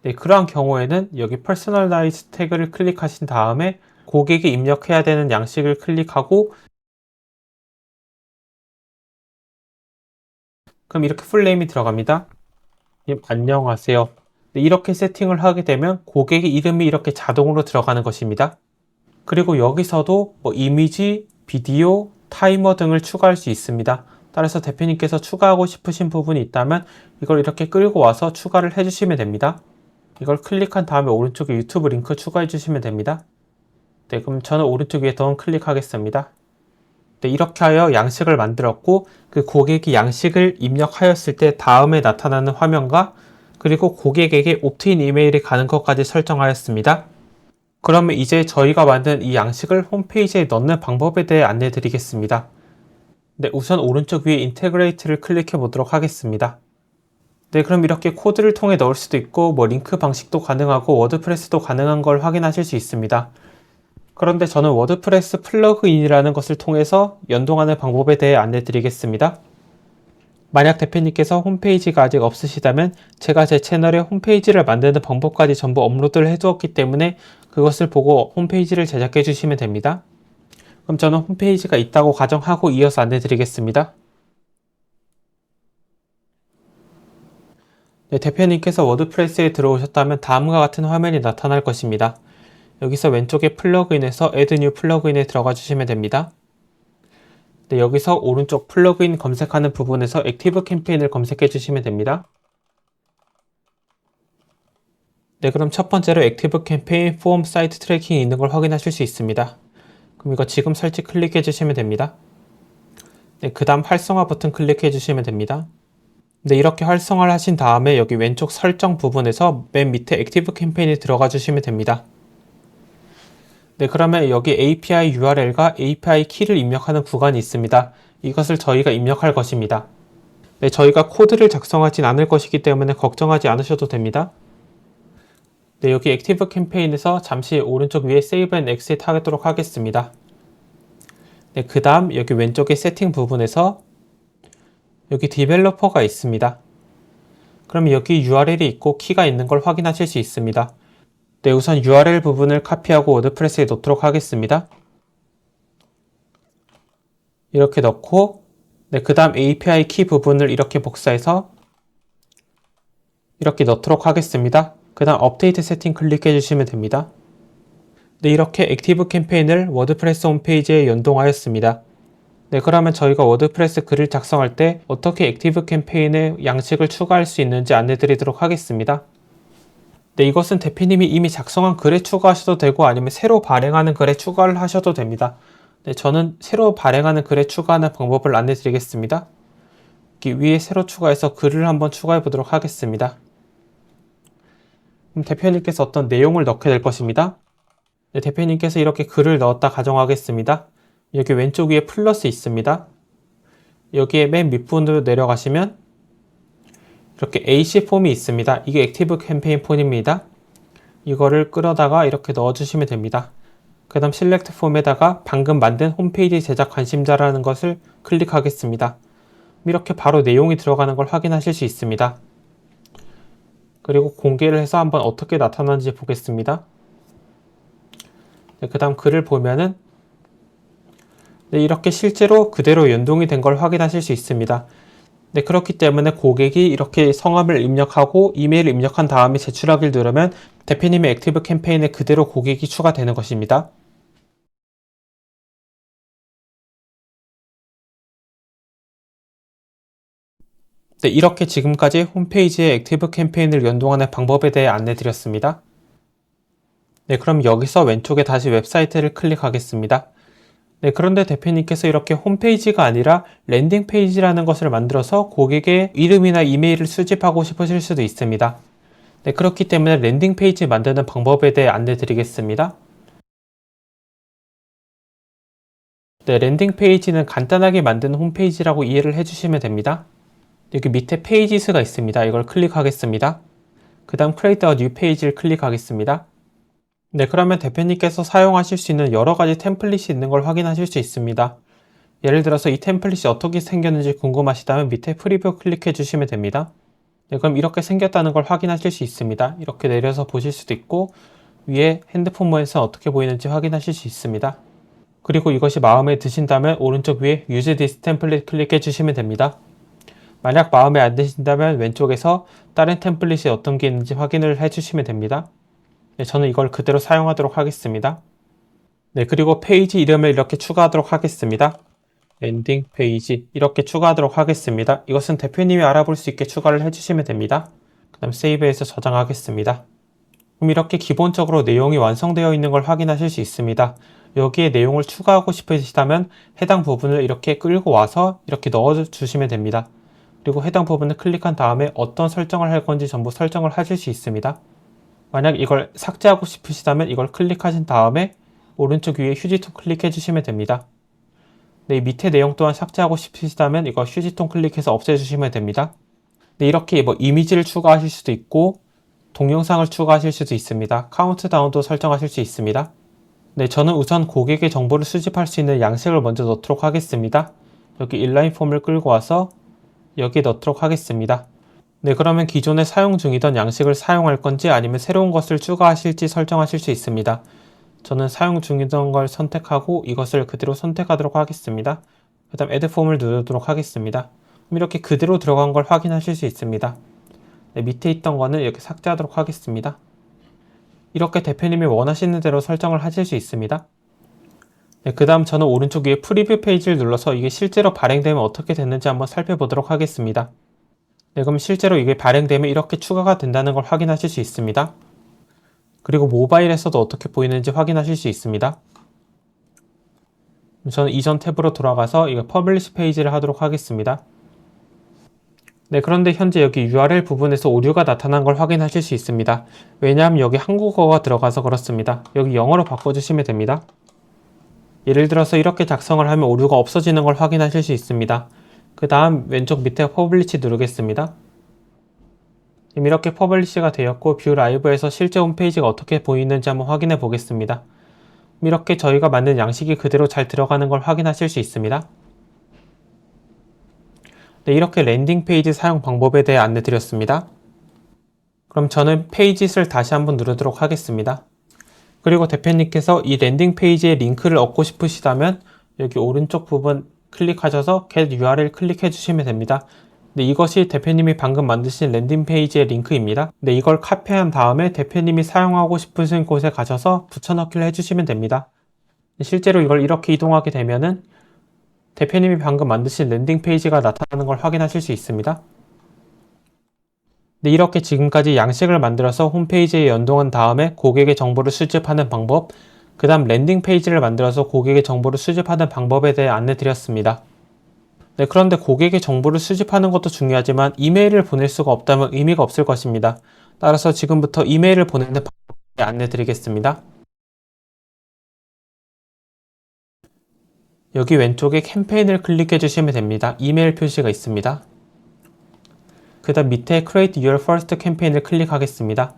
네, 그러한 경우에는 여기 퍼스널라이즈 태그를 클릭하신 다음에 고객이 입력해야 되는 양식을 클릭하고 그럼 이렇게 풀네임이 들어갑니다. 안녕하세요. 네, 이렇게 세팅을 하게 되면 고객의 이름이 이렇게 자동으로 들어가는 것입니다. 그리고 여기서도 뭐 이미지, 비디오, 타이머 등을 추가할 수 있습니다. 따라서 대표님께서 추가하고 싶으신 부분이 있다면 이걸 이렇게 끌고 와서 추가를 해주시면 됩니다. 이걸 클릭한 다음에 오른쪽에 유튜브 링크 추가해 주시면 됩니다. 네, 그럼 저는 오른쪽 위에 더 클릭하겠습니다. 네, 이렇게 하여 양식을 만들었고 그 고객이 양식을 입력하였을 때 다음에 나타나는 화면과 그리고 고객에게 옵트인 이메일이 가는 것까지 설정하였습니다. 그러면 이제 저희가 만든 이 양식을 홈페이지에 넣는 방법에 대해 안내 드리겠습니다. 네, 우선 오른쪽 위에 인테그레이트를 클릭해 보도록 하겠습니다. 네, 그럼 이렇게 코드를 통해 넣을 수도 있고 뭐 링크 방식도 가능하고 워드프레스도 가능한 걸 확인하실 수 있습니다. 그런데 저는 워드프레스 플러그인이라는 것을 통해서 연동하는 방법에 대해 안내 드리겠습니다. 만약 대표님께서 홈페이지가 아직 없으시다면 제가 제 채널에 홈페이지를 만드는 방법까지 전부 업로드를 해두었기 때문에 그것을 보고 홈페이지를 제작해 주시면 됩니다. 그럼 저는 홈페이지가 있다고 가정하고 이어서 안내 드리겠습니다. 네, 대표님께서 워드프레스에 들어오셨다면 다음과 같은 화면이 나타날 것입니다. 여기서 왼쪽에 플러그인에서 Add New 플러그인에 들어가 주시면 됩니다. 네, 여기서 오른쪽 플러그인 검색하는 부분에서 액티브 캠페인을 검색해 주시면 됩니다. 네, 그럼 첫 번째로 액티브 캠페인 폼 사이트 트래킹이 있는 걸 확인하실 수 있습니다. 그럼 이거 지금 설치 클릭해 주시면 됩니다. 네, 그 다음 활성화 버튼 클릭해 주시면 됩니다. 네, 이렇게 활성화를 하신 다음에 여기 왼쪽 설정 부분에서 맨 밑에 액티브 캠페인에 들어가 주시면 됩니다. 네, 그러면 여기 API URL과 API 키를 입력하는 구간이 있습니다. 이것을 저희가 입력할 것입니다. 네, 저희가 코드를 작성하진 않을 것이기 때문에 걱정하지 않으셔도 됩니다. 네, 여기 액티브 캠페인에서 잠시 오른쪽 위에 Save and Exit 하도록 하겠습니다. 네, 그 다음 여기 왼쪽의 세팅 부분에서 여기 디벨로퍼가 있습니다. 그럼 여기 URL이 있고 키가 있는 걸 확인하실 수 있습니다. 네, 우선 URL 부분을 카피하고 워드프레스에 넣도록 하겠습니다. 이렇게 넣고, 네, 그 다음 API 키 부분을 이렇게 복사해서 이렇게 넣도록 하겠습니다. 그 다음 업데이트 세팅 클릭해 주시면 됩니다. 네, 이렇게 액티브 캠페인을 워드프레스 홈페이지에 연동하였습니다. 네, 그러면 저희가 워드프레스 글을 작성할 때 어떻게 액티브 캠페인에 양식을 추가할 수 있는지 안내 드리도록 하겠습니다. 네, 이것은 대표님이 이미 작성한 글에 추가하셔도 되고 아니면 새로 발행하는 글에 추가를 하셔도 됩니다. 네, 저는 새로 발행하는 글에 추가하는 방법을 안내 드리겠습니다. 여기 위에 새로 추가해서 글을 한번 추가해 보도록 하겠습니다. 그럼 대표님께서 어떤 내용을 넣게 될 것입니다. 네, 대표님께서 이렇게 글을 넣었다 가정하겠습니다. 여기 왼쪽 위에 플러스 있습니다. 여기에 맨 밑부분으로 내려가시면 이렇게 AC 폼이 있습니다. 이게 액티브 캠페인 폼입니다. 이거를 끌어다가 이렇게 넣어주시면 됩니다. 그 다음 실렉트 폼에다가 방금 만든 홈페이지 제작 관심자라는 것을 클릭하겠습니다. 이렇게 바로 내용이 들어가는 걸 확인하실 수 있습니다. 그리고 공개를 해서 한번 어떻게 나타나는지 보겠습니다. 네, 그 다음 글을 보면은 네, 이렇게 실제로 그대로 연동이 된 걸 확인하실 수 있습니다. 네, 그렇기 때문에 고객이 이렇게 성함을 입력하고 이메일을 입력한 다음에 제출하기를 누르면 대표님의 액티브 캠페인에 그대로 고객이 추가되는 것입니다. 네, 이렇게 지금까지 홈페이지에 액티브 캠페인을 연동하는 방법에 대해 안내 드렸습니다. 네, 그럼 여기서 왼쪽에 다시 웹사이트를 클릭하겠습니다. 네, 그런데 대표님께서 이렇게 홈페이지가 아니라 랜딩 페이지라는 것을 만들어서 고객의 이름이나 이메일을 수집하고 싶으실 수도 있습니다. 네, 그렇기 때문에 랜딩 페이지 만드는 방법에 대해 안내 드리겠습니다. 네, 랜딩 페이지는 간단하게 만든 홈페이지라고 이해를 해주시면 됩니다. 여기 밑에 페이지스가 있습니다. 이걸 클릭하겠습니다. 그 다음 Create a New Page를 클릭하겠습니다. 네, 그러면 대표님께서 사용하실 수 있는 여러 가지 템플릿이 있는 걸 확인하실 수 있습니다. 예를 들어서 이 템플릿이 어떻게 생겼는지 궁금하시다면 밑에 프리뷰 클릭해 주시면 됩니다. 네, 그럼 이렇게 생겼다는 걸 확인하실 수 있습니다. 이렇게 내려서 보실 수도 있고 위에 핸드폰 모에서 어떻게 보이는지 확인하실 수 있습니다. 그리고 이것이 마음에 드신다면 오른쪽 위에 Use this template 클릭해 주시면 됩니다. 만약 마음에 안 드신다면 왼쪽에서 다른 템플릿이 어떤 게 있는지 확인을 해 주시면 됩니다. 네, 저는 이걸 그대로 사용하도록 하겠습니다. 네, 그리고 페이지 이름을 이렇게 추가하도록 하겠습니다. 랜딩 페이지 이렇게 추가하도록 하겠습니다. 이것은 대표님이 알아볼 수 있게 추가를 해주시면 됩니다. 그 다음 세이브해서 저장하겠습니다. 그럼 이렇게 기본적으로 내용이 완성되어 있는 걸 확인하실 수 있습니다. 여기에 내용을 추가하고 싶으시다면 해당 부분을 이렇게 끌고 와서 이렇게 넣어주시면 됩니다. 그리고 해당 부분을 클릭한 다음에 어떤 설정을 할 건지 전부 설정을 하실 수 있습니다. 만약 이걸 삭제하고 싶으시다면 이걸 클릭하신 다음에 오른쪽 위에 휴지통 클릭해 주시면 됩니다. 네, 밑에 내용 또한 삭제하고 싶으시다면 이거 휴지통 클릭해서 없애주시면 됩니다. 네, 이렇게 뭐 이미지를 추가하실 수도 있고 동영상을 추가하실 수도 있습니다. 카운트다운도 설정하실 수 있습니다. 네, 저는 우선 고객의 정보를 수집할 수 있는 양식을 먼저 넣도록 하겠습니다. 여기 인라인 폼을 끌고 와서 여기 넣도록 하겠습니다. 네, 그러면 기존에 사용 중이던 양식을 사용할 건지 아니면 새로운 것을 추가하실지 설정하실 수 있습니다. 저는 사용 중이던 걸 선택하고 이것을 그대로 선택하도록 하겠습니다. 그 다음 Add 폼을 누르도록 하겠습니다. 이렇게 그대로 들어간 걸 확인하실 수 있습니다. 네, 밑에 있던 거는 이렇게 삭제하도록 하겠습니다. 이렇게 대표님이 원하시는 대로 설정을 하실 수 있습니다. 네, 그 다음 저는 오른쪽 위에 프리뷰 페이지를 눌러서 이게 실제로 발행되면 어떻게 됐는지 한번 살펴보도록 하겠습니다. 네, 그럼 실제로 이게 발행되면 이렇게 추가가 된다는 걸 확인하실 수 있습니다. 그리고 모바일에서도 어떻게 보이는지 확인하실 수 있습니다. 저는 이전 탭으로 돌아가서 이거 퍼블리시 페이지를 하도록 하겠습니다. 네, 그런데 현재 여기 URL 부분에서 오류가 나타난 걸 확인하실 수 있습니다. 왜냐하면 여기 한국어가 들어가서 그렇습니다. 여기 영어로 바꿔주시면 됩니다. 예를 들어서 이렇게 작성을 하면 오류가 없어지는 걸 확인하실 수 있습니다. 그 다음 왼쪽 밑에 퍼블리시 누르겠습니다. 지금 이렇게 퍼블리시가 되었고 뷰 라이브에서 실제 홈페이지가 어떻게 보이는지 한번 확인해 보겠습니다. 이렇게 저희가 만든 양식이 그대로 잘 들어가는 걸 확인하실 수 있습니다. 네, 이렇게 랜딩 페이지 사용 방법에 대해 안내 드렸습니다. 그럼 저는 페이지를 다시 한번 누르도록 하겠습니다. 그리고 대표님께서 이 랜딩 페이지의 링크를 얻고 싶으시다면 여기 오른쪽 부분 클릭하셔서 get URL 클릭해 주시면 됩니다. 네, 이것이 대표님이 방금 만드신 랜딩 페이지의 링크입니다. 네, 이걸 카피한 다음에 대표님이 사용하고 싶으신 곳에 가셔서 붙여넣기를 해주시면 됩니다. 실제로 이걸 이렇게 이동하게 되면은 대표님이 방금 만드신 랜딩 페이지가 나타나는 걸 확인하실 수 있습니다. 네, 이렇게 지금까지 양식을 만들어서 홈페이지에 연동한 다음에 고객의 정보를 수집하는 방법, 그 다음 랜딩 페이지를 만들어서 고객의 정보를 수집하는 방법에 대해 안내 드렸습니다. 네, 그런데 고객의 정보를 수집하는 것도 중요하지만 이메일을 보낼 수가 없다면 의미가 없을 것입니다. 따라서 지금부터 이메일을 보내는 방법에 안내 드리겠습니다. 여기 왼쪽에 캠페인을 클릭해 주시면 됩니다. 이메일 표시가 있습니다. 그 다음 밑에 Create Your First Campaign을 클릭하겠습니다.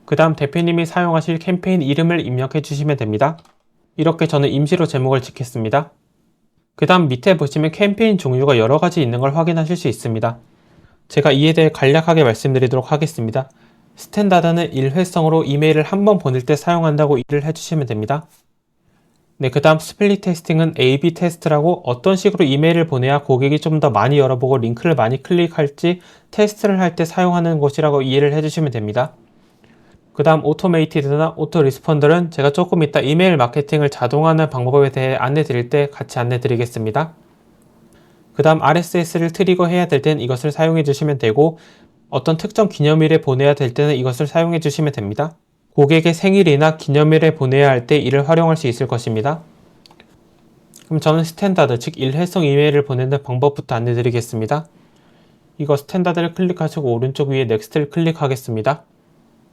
그 다음 대표님이 사용하실 캠페인 이름을 입력해 주시면 됩니다. 이렇게 저는 임시로 제목을 짓겠습니다. 그 다음 밑에 보시면 캠페인 종류가 여러 가지 있는 걸 확인하실 수 있습니다. 제가 이에 대해 간략하게 말씀드리도록 하겠습니다. 스탠다드는 일회성으로 이메일을 한 번 보낼 때 사용한다고 이해를 해주시면 됩니다. 네, 그 다음 스플릿 테스팅은 A/B 테스트라고 어떤 식으로 이메일을 보내야 고객이 좀 더 많이 열어보고 링크를 많이 클릭할지 테스트를 할 때 사용하는 것이라고 이해를 해주시면 됩니다. 그 다음 오토메이티드나 오토 리스폰더는 제가 조금 이따 이메일 마케팅을 자동화하는 방법에 대해 안내 드릴 때 같이 안내 드리겠습니다. 그 다음 RSS를 트리거 해야 될 땐 이것을 사용해 주시면 되고 어떤 특정 기념일에 보내야 될 때는 이것을 사용해 주시면 됩니다. 고객의 생일이나 기념일에 보내야 할 때 이를 활용할 수 있을 것입니다. 그럼 저는 스탠다드, 즉 일회성 이메일을 보내는 방법부터 안내 드리겠습니다. 이거 스탠다드를 클릭하시고 오른쪽 위에 넥스트를 클릭하겠습니다.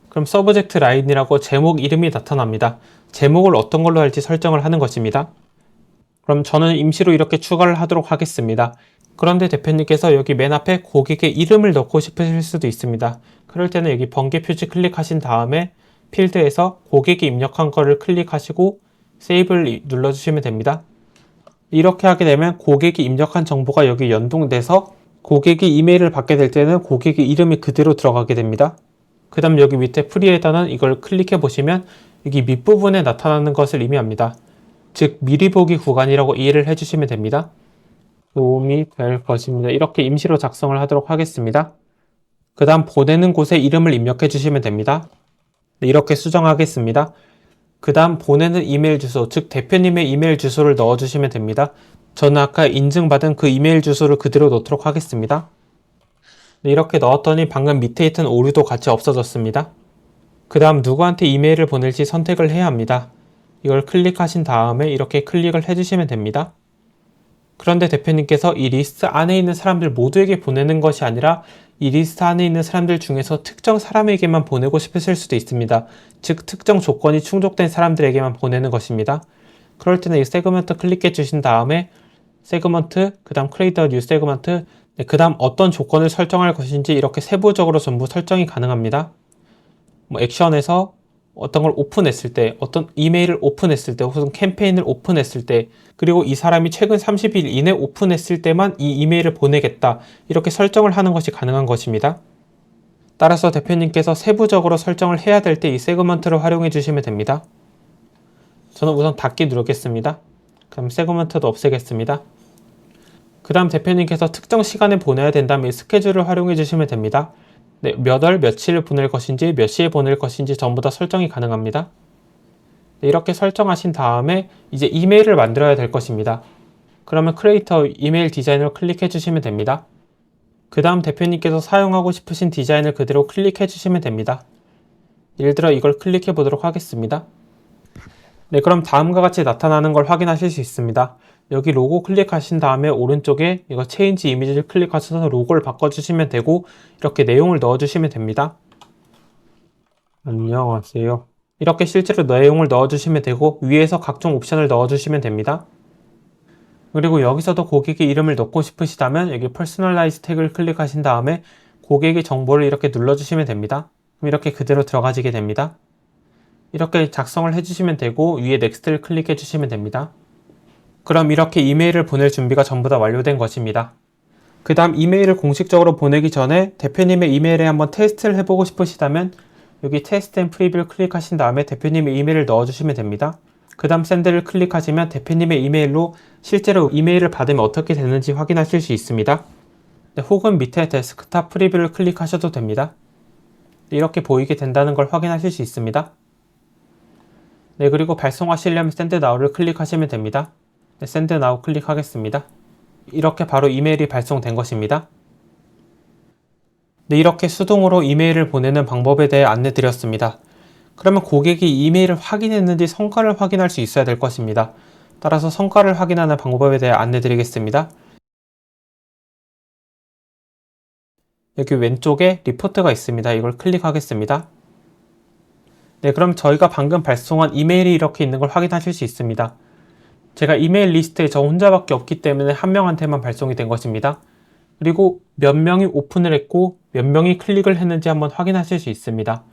그럼 서브젝트 라인이라고 제목 이름이 나타납니다. 제목을 어떤 걸로 할지 설정을 하는 것입니다. 그럼 저는 임시로 이렇게 추가를 하도록 하겠습니다. 그런데 대표님께서 여기 맨 앞에 고객의 이름을 넣고 싶으실 수도 있습니다. 그럴 때는 여기 번개 표시 클릭하신 다음에 필드에서 고객이 입력한 거를 클릭하시고 세이브를 눌러주시면 됩니다. 이렇게 하게 되면 고객이 입력한 정보가 여기 연동돼서 고객이 이메일을 받게 될 때는 고객의 이름이 그대로 들어가게 됩니다. 그 다음 여기 밑에 프리헤더는 이걸 클릭해 보시면 여기 밑부분에 나타나는 것을 의미합니다. 즉 미리 보기 구간이라고 이해를 해주시면 됩니다. 도움이 될 것입니다. 이렇게 임시로 작성을 하도록 하겠습니다. 그 다음 보내는 곳에 이름을 입력해 주시면 됩니다. 네, 이렇게 수정하겠습니다. 그 다음 보내는 이메일 주소, 즉 대표님의 이메일 주소를 넣어주시면 됩니다. 저는 아까 인증받은 그 이메일 주소를 그대로 넣도록 하겠습니다. 네, 이렇게 넣었더니 방금 밑에 있던 오류도 같이 없어졌습니다. 그 다음 누구한테 이메일을 보낼지 선택을 해야 합니다. 이걸 클릭하신 다음에 이렇게 클릭을 해주시면 됩니다. 그런데 대표님께서 이 리스트 안에 있는 사람들 모두에게 보내는 것이 아니라 이 리스트 안에 있는 사람들 중에서 특정 사람에게만 보내고 싶으실 수도 있습니다. 즉 특정 조건이 충족된 사람들에게만 보내는 것입니다. 그럴 때는 이 세그먼트 클릭해 주신 다음에 세그먼트, 그 다음 크리에이트 뉴 세그먼트, 그 다음 어떤 조건을 설정할 것인지 이렇게 세부적으로 전부 설정이 가능합니다. 액션에서 어떤 걸 오픈했을 때, 어떤 이메일을 오픈했을 때, 혹은 캠페인을 오픈했을 때, 그리고 이 사람이 최근 30일 이내 오픈했을 때만 이 이메일을 보내겠다. 이렇게 설정을 하는 것이 가능한 것입니다. 따라서 대표님께서 세부적으로 설정을 해야 될 때 이 세그먼트를 활용해 주시면 됩니다. 저는 우선 닫기 누르겠습니다. 그럼 세그먼트도 없애겠습니다. 그 다음 대표님께서 특정 시간에 보내야 된다면 이 스케줄을 활용해 주시면 됩니다. 네, 몇 월 며칠을 보낼 것인지 몇 시에 보낼 것인지 전부 다 설정이 가능합니다. 네, 이렇게 설정하신 다음에 이제 이메일을 만들어야 될 것입니다. 그러면 크리에이터 이메일 디자인을 클릭해 주시면 됩니다. 그 다음 대표님께서 사용하고 싶으신 디자인을 그대로 클릭해 주시면 됩니다. 예를 들어 이걸 클릭해 보도록 하겠습니다. 네, 그럼 다음과 같이 나타나는 걸 확인하실 수 있습니다. 여기 로고 클릭하신 다음에 오른쪽에 이거 체인지 이미지를 클릭하셔서 로고를 바꿔주시면 되고 이렇게 내용을 넣어주시면 됩니다. 안녕하세요. 이렇게 실제로 내용을 넣어주시면 되고 위에서 각종 옵션을 넣어주시면 됩니다. 그리고 여기서도 고객의 이름을 넣고 싶으시다면 여기 퍼스널라이즈 태그를 클릭하신 다음에 고객의 정보를 이렇게 눌러주시면 됩니다. 그럼 이렇게 그대로 들어가지게 됩니다. 이렇게 작성을 해주시면 되고 위에 넥스트를 클릭해 주시면 됩니다. 그럼 이렇게 이메일을 보낼 준비가 전부 다 완료된 것입니다. 그 다음 이메일을 공식적으로 보내기 전에 대표님의 이메일에 한번 테스트를 해보고 싶으시다면 여기 테스트 앤 프리뷰를 클릭하신 다음에 대표님의 이메일을 넣어주시면 됩니다. 그 다음 샌드를 클릭하시면 대표님의 이메일로 실제로 이메일을 받으면 어떻게 되는지 확인하실 수 있습니다. 네, 혹은 밑에 데스크탑 프리뷰를 클릭하셔도 됩니다. 이렇게 보이게 된다는 걸 확인하실 수 있습니다. 네, 그리고 발송하시려면 샌드 나우를 클릭하시면 됩니다. 네, 샌드 나우 클릭하겠습니다. 이렇게 바로 이메일이 발송된 것입니다. 네, 이렇게 수동으로 이메일을 보내는 방법에 대해 안내 드렸습니다. 그러면 고객이 이메일을 확인했는지 성과를 확인할 수 있어야 될 것입니다. 따라서 성과를 확인하는 방법에 대해 안내 드리겠습니다. 여기 왼쪽에 리포트가 있습니다. 이걸 클릭하겠습니다. 네, 그럼 저희가 방금 발송한 이메일이 이렇게 있는 걸 확인하실 수 있습니다. 제가 이메일 리스트에 저 혼자밖에 없기 때문에 한 명한테만 발송이 된 것입니다. 그리고 몇 명이 오픈을 했고 몇 명이 클릭을 했는지 한번 확인하실 수 있습니다.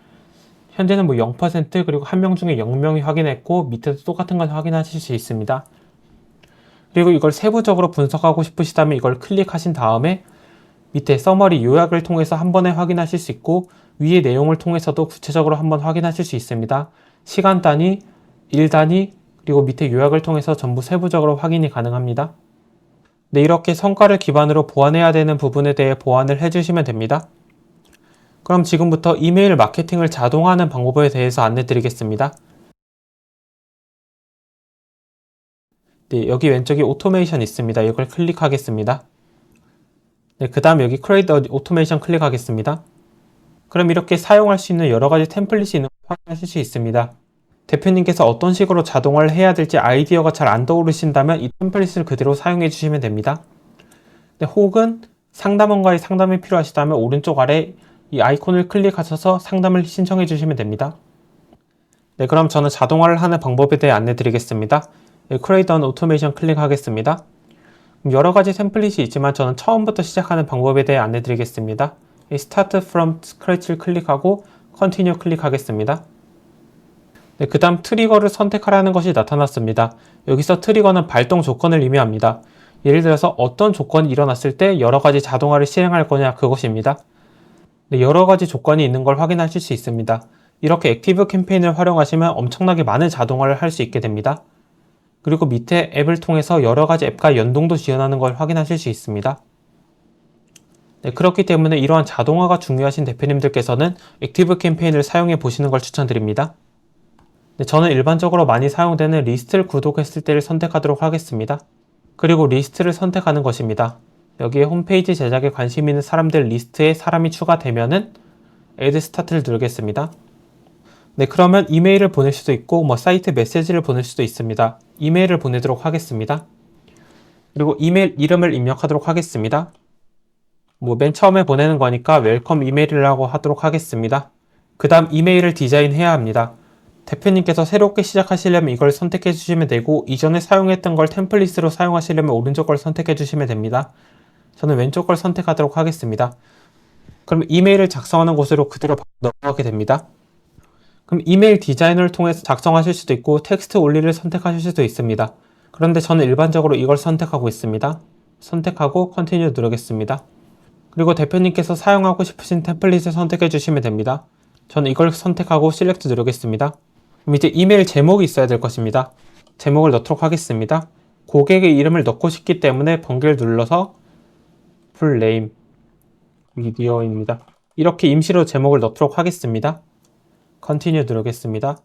현재는 0% 그리고 한 명 중에 0명이 확인했고 밑에도 똑같은 걸 확인하실 수 있습니다. 그리고 이걸 세부적으로 분석하고 싶으시다면 이걸 클릭하신 다음에 밑에 서머리 요약을 통해서 한 번에 확인하실 수 있고 위의 내용을 통해서도 구체적으로 한번 확인하실 수 있습니다. 시간 단위, 일 단위, 그리고 밑에 요약을 통해서 전부 세부적으로 확인이 가능합니다. 네, 이렇게 성과를 기반으로 보완해야 되는 부분에 대해 보완을 해주시면 됩니다. 그럼 지금부터 이메일 마케팅을 자동화하는 방법에 대해서 안내 드리겠습니다. 네, 여기 왼쪽에 오토메이션 있습니다. 이걸 클릭하겠습니다. 네, 그 다음 여기 Create Automation 클릭하겠습니다. 그럼 이렇게 사용할 수 있는 여러 가지 템플릿이 있는 걸 확인하실 수 있습니다. 대표님께서 어떤 식으로 자동화를 해야 될지 아이디어가 잘 안 떠오르신다면 이 템플릿을 그대로 사용해 주시면 됩니다. 네, 혹은 상담원과의 상담이 필요하시다면 오른쪽 아래 이 아이콘을 클릭하셔서 상담을 신청해 주시면 됩니다. 네, 그럼 저는 자동화를 하는 방법에 대해 안내 드리겠습니다. 네, Create an Automation 클릭하겠습니다. 여러 가지 템플릿이 있지만 저는 처음부터 시작하는 방법에 대해 안내 드리겠습니다. Start from Scratch를 클릭하고 Continue 클릭하겠습니다. 네, 그 다음 트리거를 선택하라는 것이 나타났습니다. 여기서 트리거는 발동 조건을 의미합니다. 예를 들어서 어떤 조건이 일어났을 때 여러 가지 자동화를 실행할 거냐 그것입니다. 네, 여러 가지 조건이 있는 걸 확인하실 수 있습니다. 이렇게 액티브 캠페인을 활용하시면 엄청나게 많은 자동화를 할 수 있게 됩니다. 그리고 밑에 앱을 통해서 여러 가지 앱과 연동도 지원하는 걸 확인하실 수 있습니다. 네, 그렇기 때문에 이러한 자동화가 중요하신 대표님들께서는 액티브 캠페인을 사용해 보시는 걸 추천드립니다. 네, 저는 일반적으로 많이 사용되는 리스트를 구독했을 때를 선택하도록 하겠습니다. 그리고 리스트를 선택하는 것입니다. 여기에 홈페이지 제작에 관심 있는 사람들 리스트에 사람이 추가되면은 Add Start를 누르겠습니다. 네, 그러면 이메일을 보낼 수도 있고 사이트 메시지를 보낼 수도 있습니다. 이메일을 보내도록 하겠습니다. 그리고 이메일 이름을 입력하도록 하겠습니다. 맨 처음에 보내는 거니까 웰컴 이메일이라고 하도록 하겠습니다. 그 다음 이메일을 디자인해야 합니다. 대표님께서 새롭게 시작하시려면 이걸 선택해 주시면 되고 이전에 사용했던 걸 템플릿으로 사용하시려면 오른쪽 걸 선택해 주시면 됩니다. 저는 왼쪽 걸 선택하도록 하겠습니다. 그럼 이메일을 작성하는 곳으로 그대로 넘어가게 됩니다. 그럼 이메일 디자이너를 통해서 작성하실 수도 있고 텍스트 올리를 선택하실 수도 있습니다. 그런데 저는 일반적으로 이걸 선택하고 있습니다. 선택하고 컨티뉴 누르겠습니다. 그리고 대표님께서 사용하고 싶으신 템플릿을 선택해 주시면 됩니다. 저는 이걸 선택하고 실렉트 누르겠습니다. 그럼 이제 이메일 제목이 있어야 될 것입니다. 제목을 넣도록 하겠습니다. 고객의 이름을 넣고 싶기 때문에 번개를 눌러서 풀네임 미디어입니다. 이렇게 임시로 제목을 넣도록 하겠습니다. 컨티뉴 누르겠습니다.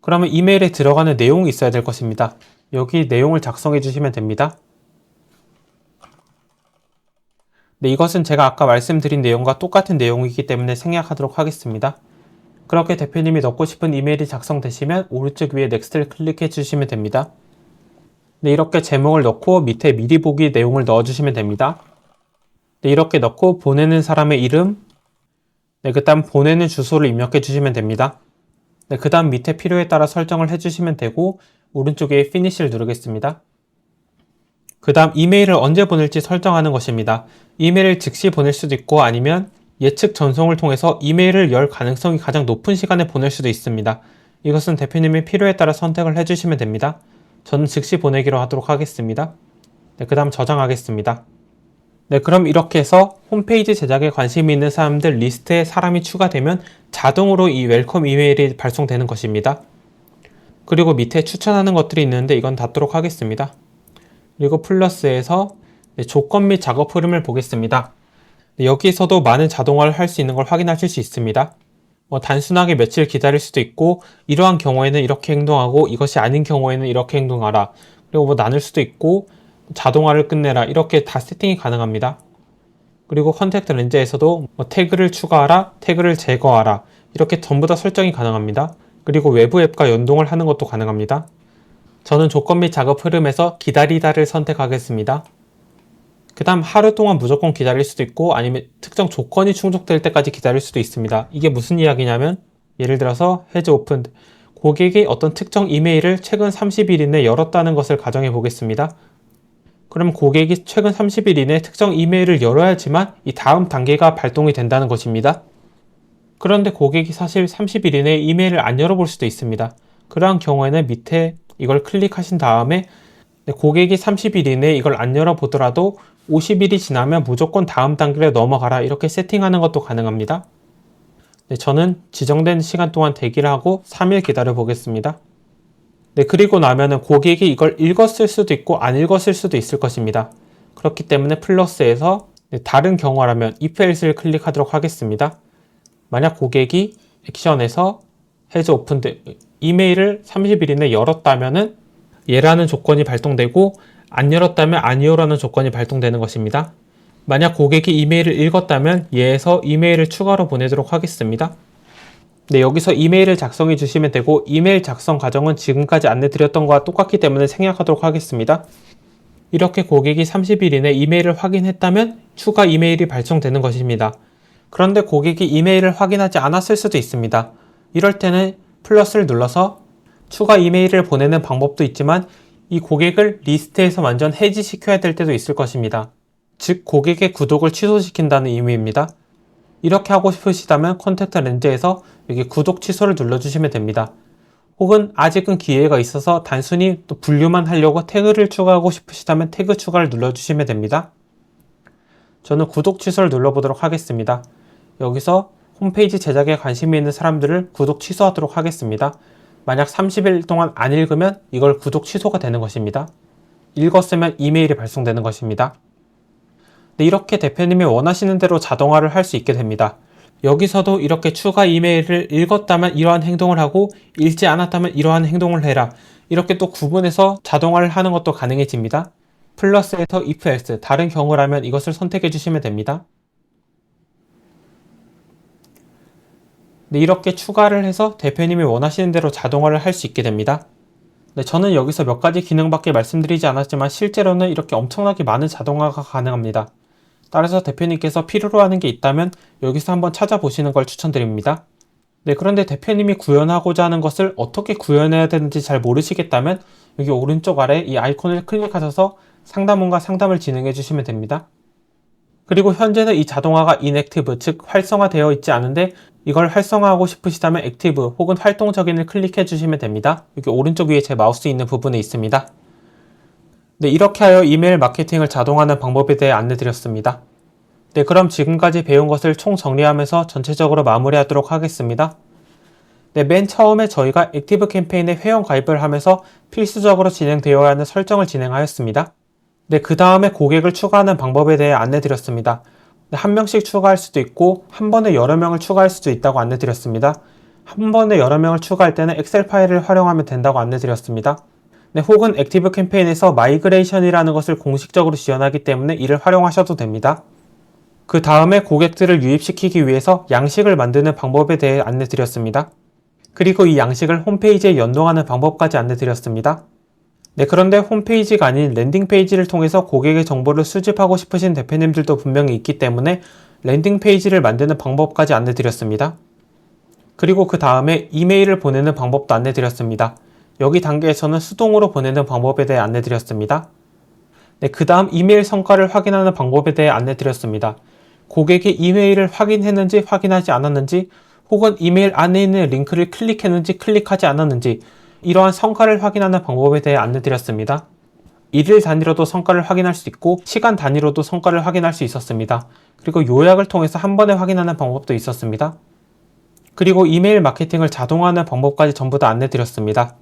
그러면 이메일에 들어가는 내용이 있어야 될 것입니다. 여기 내용을 작성해 주시면 됩니다. 네, 이것은 제가 아까 말씀드린 내용과 똑같은 내용이기 때문에 생략하도록 하겠습니다. 그렇게 대표님이 넣고 싶은 이메일이 작성되시면 오른쪽 위에 넥스트를 클릭해 주시면 됩니다. 네, 이렇게 제목을 넣고 밑에 미리 보기 내용을 넣어주시면 됩니다. 네, 이렇게 넣고 보내는 사람의 이름, 네, 그 다음 보내는 주소를 입력해 주시면 됩니다. 네, 그 다음 밑에 필요에 따라 설정을 해주시면 되고 오른쪽에 Finish를 누르겠습니다. 그 다음 이메일을 언제 보낼지 설정하는 것입니다. 이메일을 즉시 보낼 수도 있고 아니면 예측 전송을 통해서 이메일을 열 가능성이 가장 높은 시간에 보낼 수도 있습니다. 이것은 대표님의 필요에 따라 선택을 해주시면 됩니다. 저는 즉시 보내기로 하도록 하겠습니다. 네, 그 다음 저장하겠습니다. 네, 그럼 이렇게 해서 홈페이지 제작에 관심이 있는 사람들 리스트에 사람이 추가되면 자동으로 이 웰컴 이메일이 발송되는 것입니다. 그리고 밑에 추천하는 것들이 있는데 이건 닫도록 하겠습니다. 그리고 플러스에서 조건 및 작업 흐름을 보겠습니다. 여기서도 많은 자동화를 할 수 있는 걸 확인하실 수 있습니다. 단순하게 며칠 기다릴 수도 있고 이러한 경우에는 이렇게 행동하고 이것이 아닌 경우에는 이렇게 행동하라. 그리고 나눌 수도 있고 자동화를 끝내라. 이렇게 다 세팅이 가능합니다. 그리고 컨택트 렌즈에서도 태그를 추가하라, 태그를 제거하라. 이렇게 전부 다 설정이 가능합니다. 그리고 외부 앱과 연동을 하는 것도 가능합니다. 저는 조건 및 작업 흐름에서 기다리다를 선택하겠습니다. 그 다음 하루 동안 무조건 기다릴 수도 있고 아니면 특정 조건이 충족될 때까지 기다릴 수도 있습니다. 이게 무슨 이야기냐면 예를 들어서 has opened 고객이 어떤 특정 이메일을 최근 30일 이내 열었다는 것을 가정해 보겠습니다. 그럼 고객이 최근 30일 이내 특정 이메일을 열어야지만 이 다음 단계가 발동이 된다는 것입니다. 그런데 고객이 사실 30일 이내에 이메일을 안 열어볼 수도 있습니다. 그러한 경우에는 밑에 이걸 클릭하신 다음에 고객이 30일 이내에 이걸 안 열어보더라도 50일이 지나면 무조건 다음 단계로 넘어가라 이렇게 세팅하는 것도 가능합니다. 네, 저는 지정된 시간 동안 대기를 하고 3일 기다려 보겠습니다. 네, 그리고 나면은 고객이 이걸 읽었을 수도 있고 안 읽었을 수도 있을 것입니다. 그렇기 때문에 플러스에서 다른 경우라면 if else를 클릭하도록 하겠습니다. 만약 고객이 액션에서 has opened 이메일을 30일 이내 열었다면은 예라는 조건이 발동되고 안 열었다면 아니요라는 조건이 발동되는 것입니다. 만약 고객이 이메일을 읽었다면 예에서 이메일을 추가로 보내도록 하겠습니다. 네, 여기서 이메일을 작성해 주시면 되고 이메일 작성 과정은 지금까지 안내 드렸던 것과 똑같기 때문에 생략하도록 하겠습니다. 이렇게 고객이 30일 이내 이메일을 확인했다면 추가 이메일이 발송되는 것입니다. 그런데 고객이 이메일을 확인하지 않았을 수도 있습니다. 이럴 때는 플러스를 눌러서 추가 이메일을 보내는 방법도 있지만 이 고객을 리스트에서 완전 해지시켜야 될 때도 있을 것입니다. 즉 고객의 구독을 취소시킨다는 의미입니다. 이렇게 하고 싶으시다면 컨택트 렌즈에서 여기 구독 취소를 눌러주시면 됩니다. 혹은 아직은 기회가 있어서 단순히 또 분류만 하려고 태그를 추가하고 싶으시다면 태그 추가를 눌러주시면 됩니다. 저는 구독 취소를 눌러보도록 하겠습니다. 여기서 홈페이지 제작에 관심이 있는 사람들을 구독 취소하도록 하겠습니다. 만약 30일 동안 안 읽으면 이걸 구독 취소가 되는 것입니다. 읽었으면 이메일이 발송되는 것입니다. 네, 이렇게 대표님이 원하시는 대로 자동화를 할 수 있게 됩니다. 여기서도 이렇게 추가 이메일을 읽었다면 이러한 행동을 하고 읽지 않았다면 이러한 행동을 해라. 이렇게 또 구분해서 자동화를 하는 것도 가능해집니다. 플러스에서 if else, 다른 경우라면 이것을 선택해 주시면 됩니다. 네, 이렇게 추가를 해서 대표님이 원하시는 대로 자동화를 할 수 있게 됩니다. 네, 저는 여기서 몇 가지 기능밖에 말씀드리지 않았지만 실제로는 이렇게 엄청나게 많은 자동화가 가능합니다. 따라서 대표님께서 필요로 하는 게 있다면 여기서 한번 찾아보시는 걸 추천드립니다. 네, 그런데 대표님이 구현하고자 하는 것을 어떻게 구현해야 되는지 잘 모르시겠다면 여기 오른쪽 아래 이 아이콘을 클릭하셔서 상담원과 상담을 진행해 주시면 됩니다. 그리고 현재는 이 자동화가 inactive, 즉 활성화되어 있지 않은데 이걸 활성화하고 싶으시다면 active 혹은 활동적인을 클릭해 주시면 됩니다. 여기 오른쪽 위에 제 마우스 있는 부분에 있습니다. 네, 이렇게 하여 이메일 마케팅을 자동화하는 방법에 대해 안내드렸습니다. 네, 그럼 지금까지 배운 것을 총 정리하면서 전체적으로 마무리하도록 하겠습니다. 네, 맨 처음에 저희가 액티브 캠페인에 회원 가입을 하면서 필수적으로 진행되어야 하는 설정을 진행하였습니다. 네, 그 다음에 고객을 추가하는 방법에 대해 안내드렸습니다. 네, 한 명씩 추가할 수도 있고 한 번에 여러 명을 추가할 수도 있다고 안내드렸습니다. 한 번에 여러 명을 추가할 때는 엑셀 파일을 활용하면 된다고 안내드렸습니다. 네, 혹은 액티브 캠페인에서 마이그레이션이라는 것을 공식적으로 지원하기 때문에 이를 활용하셔도 됩니다. 그 다음에 고객들을 유입시키기 위해서 양식을 만드는 방법에 대해 안내드렸습니다. 그리고 이 양식을 홈페이지에 연동하는 방법까지 안내드렸습니다. 네, 그런데 홈페이지가 아닌 랜딩페이지를 통해서 고객의 정보를 수집하고 싶으신 대표님들도 분명히 있기 때문에 랜딩페이지를 만드는 방법까지 안내드렸습니다. 그리고 그 다음에 이메일을 보내는 방법도 안내드렸습니다. 여기 단계에서는 수동으로 보내는 방법에 대해 안내드렸습니다. 네, 그 다음 이메일 성과를 확인하는 방법에 대해 안내드렸습니다. 고객이 이메일을 확인했는지 확인하지 않았는지 혹은 이메일 안에 있는 링크를 클릭했는지 클릭하지 않았는지 이러한 성과를 확인하는 방법에 대해 안내드렸습니다. 일일 단위로도 성과를 확인할 수 있고 시간 단위로도 성과를 확인할 수 있었습니다. 그리고 요약을 통해서 한 번에 확인하는 방법도 있었습니다. 그리고 이메일 마케팅을 자동화하는 방법까지 전부 다 안내드렸습니다.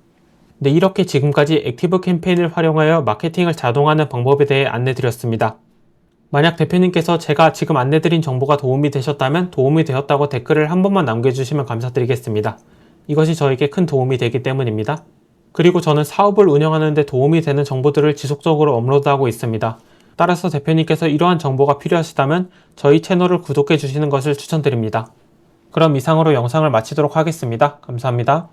네, 이렇게 지금까지 액티브 캠페인을 활용하여 마케팅을 자동화하는 방법에 대해 안내드렸습니다. 만약 대표님께서 제가 지금 안내드린 정보가 도움이 되셨다면 도움이 되었다고 댓글을 한 번만 남겨주시면 감사드리겠습니다. 이것이 저에게 큰 도움이 되기 때문입니다. 그리고 저는 사업을 운영하는 데 도움이 되는 정보들을 지속적으로 업로드하고 있습니다. 따라서 대표님께서 이러한 정보가 필요하시다면 저희 채널을 구독해 주시는 것을 추천드립니다. 그럼 이상으로 영상을 마치도록 하겠습니다. 감사합니다.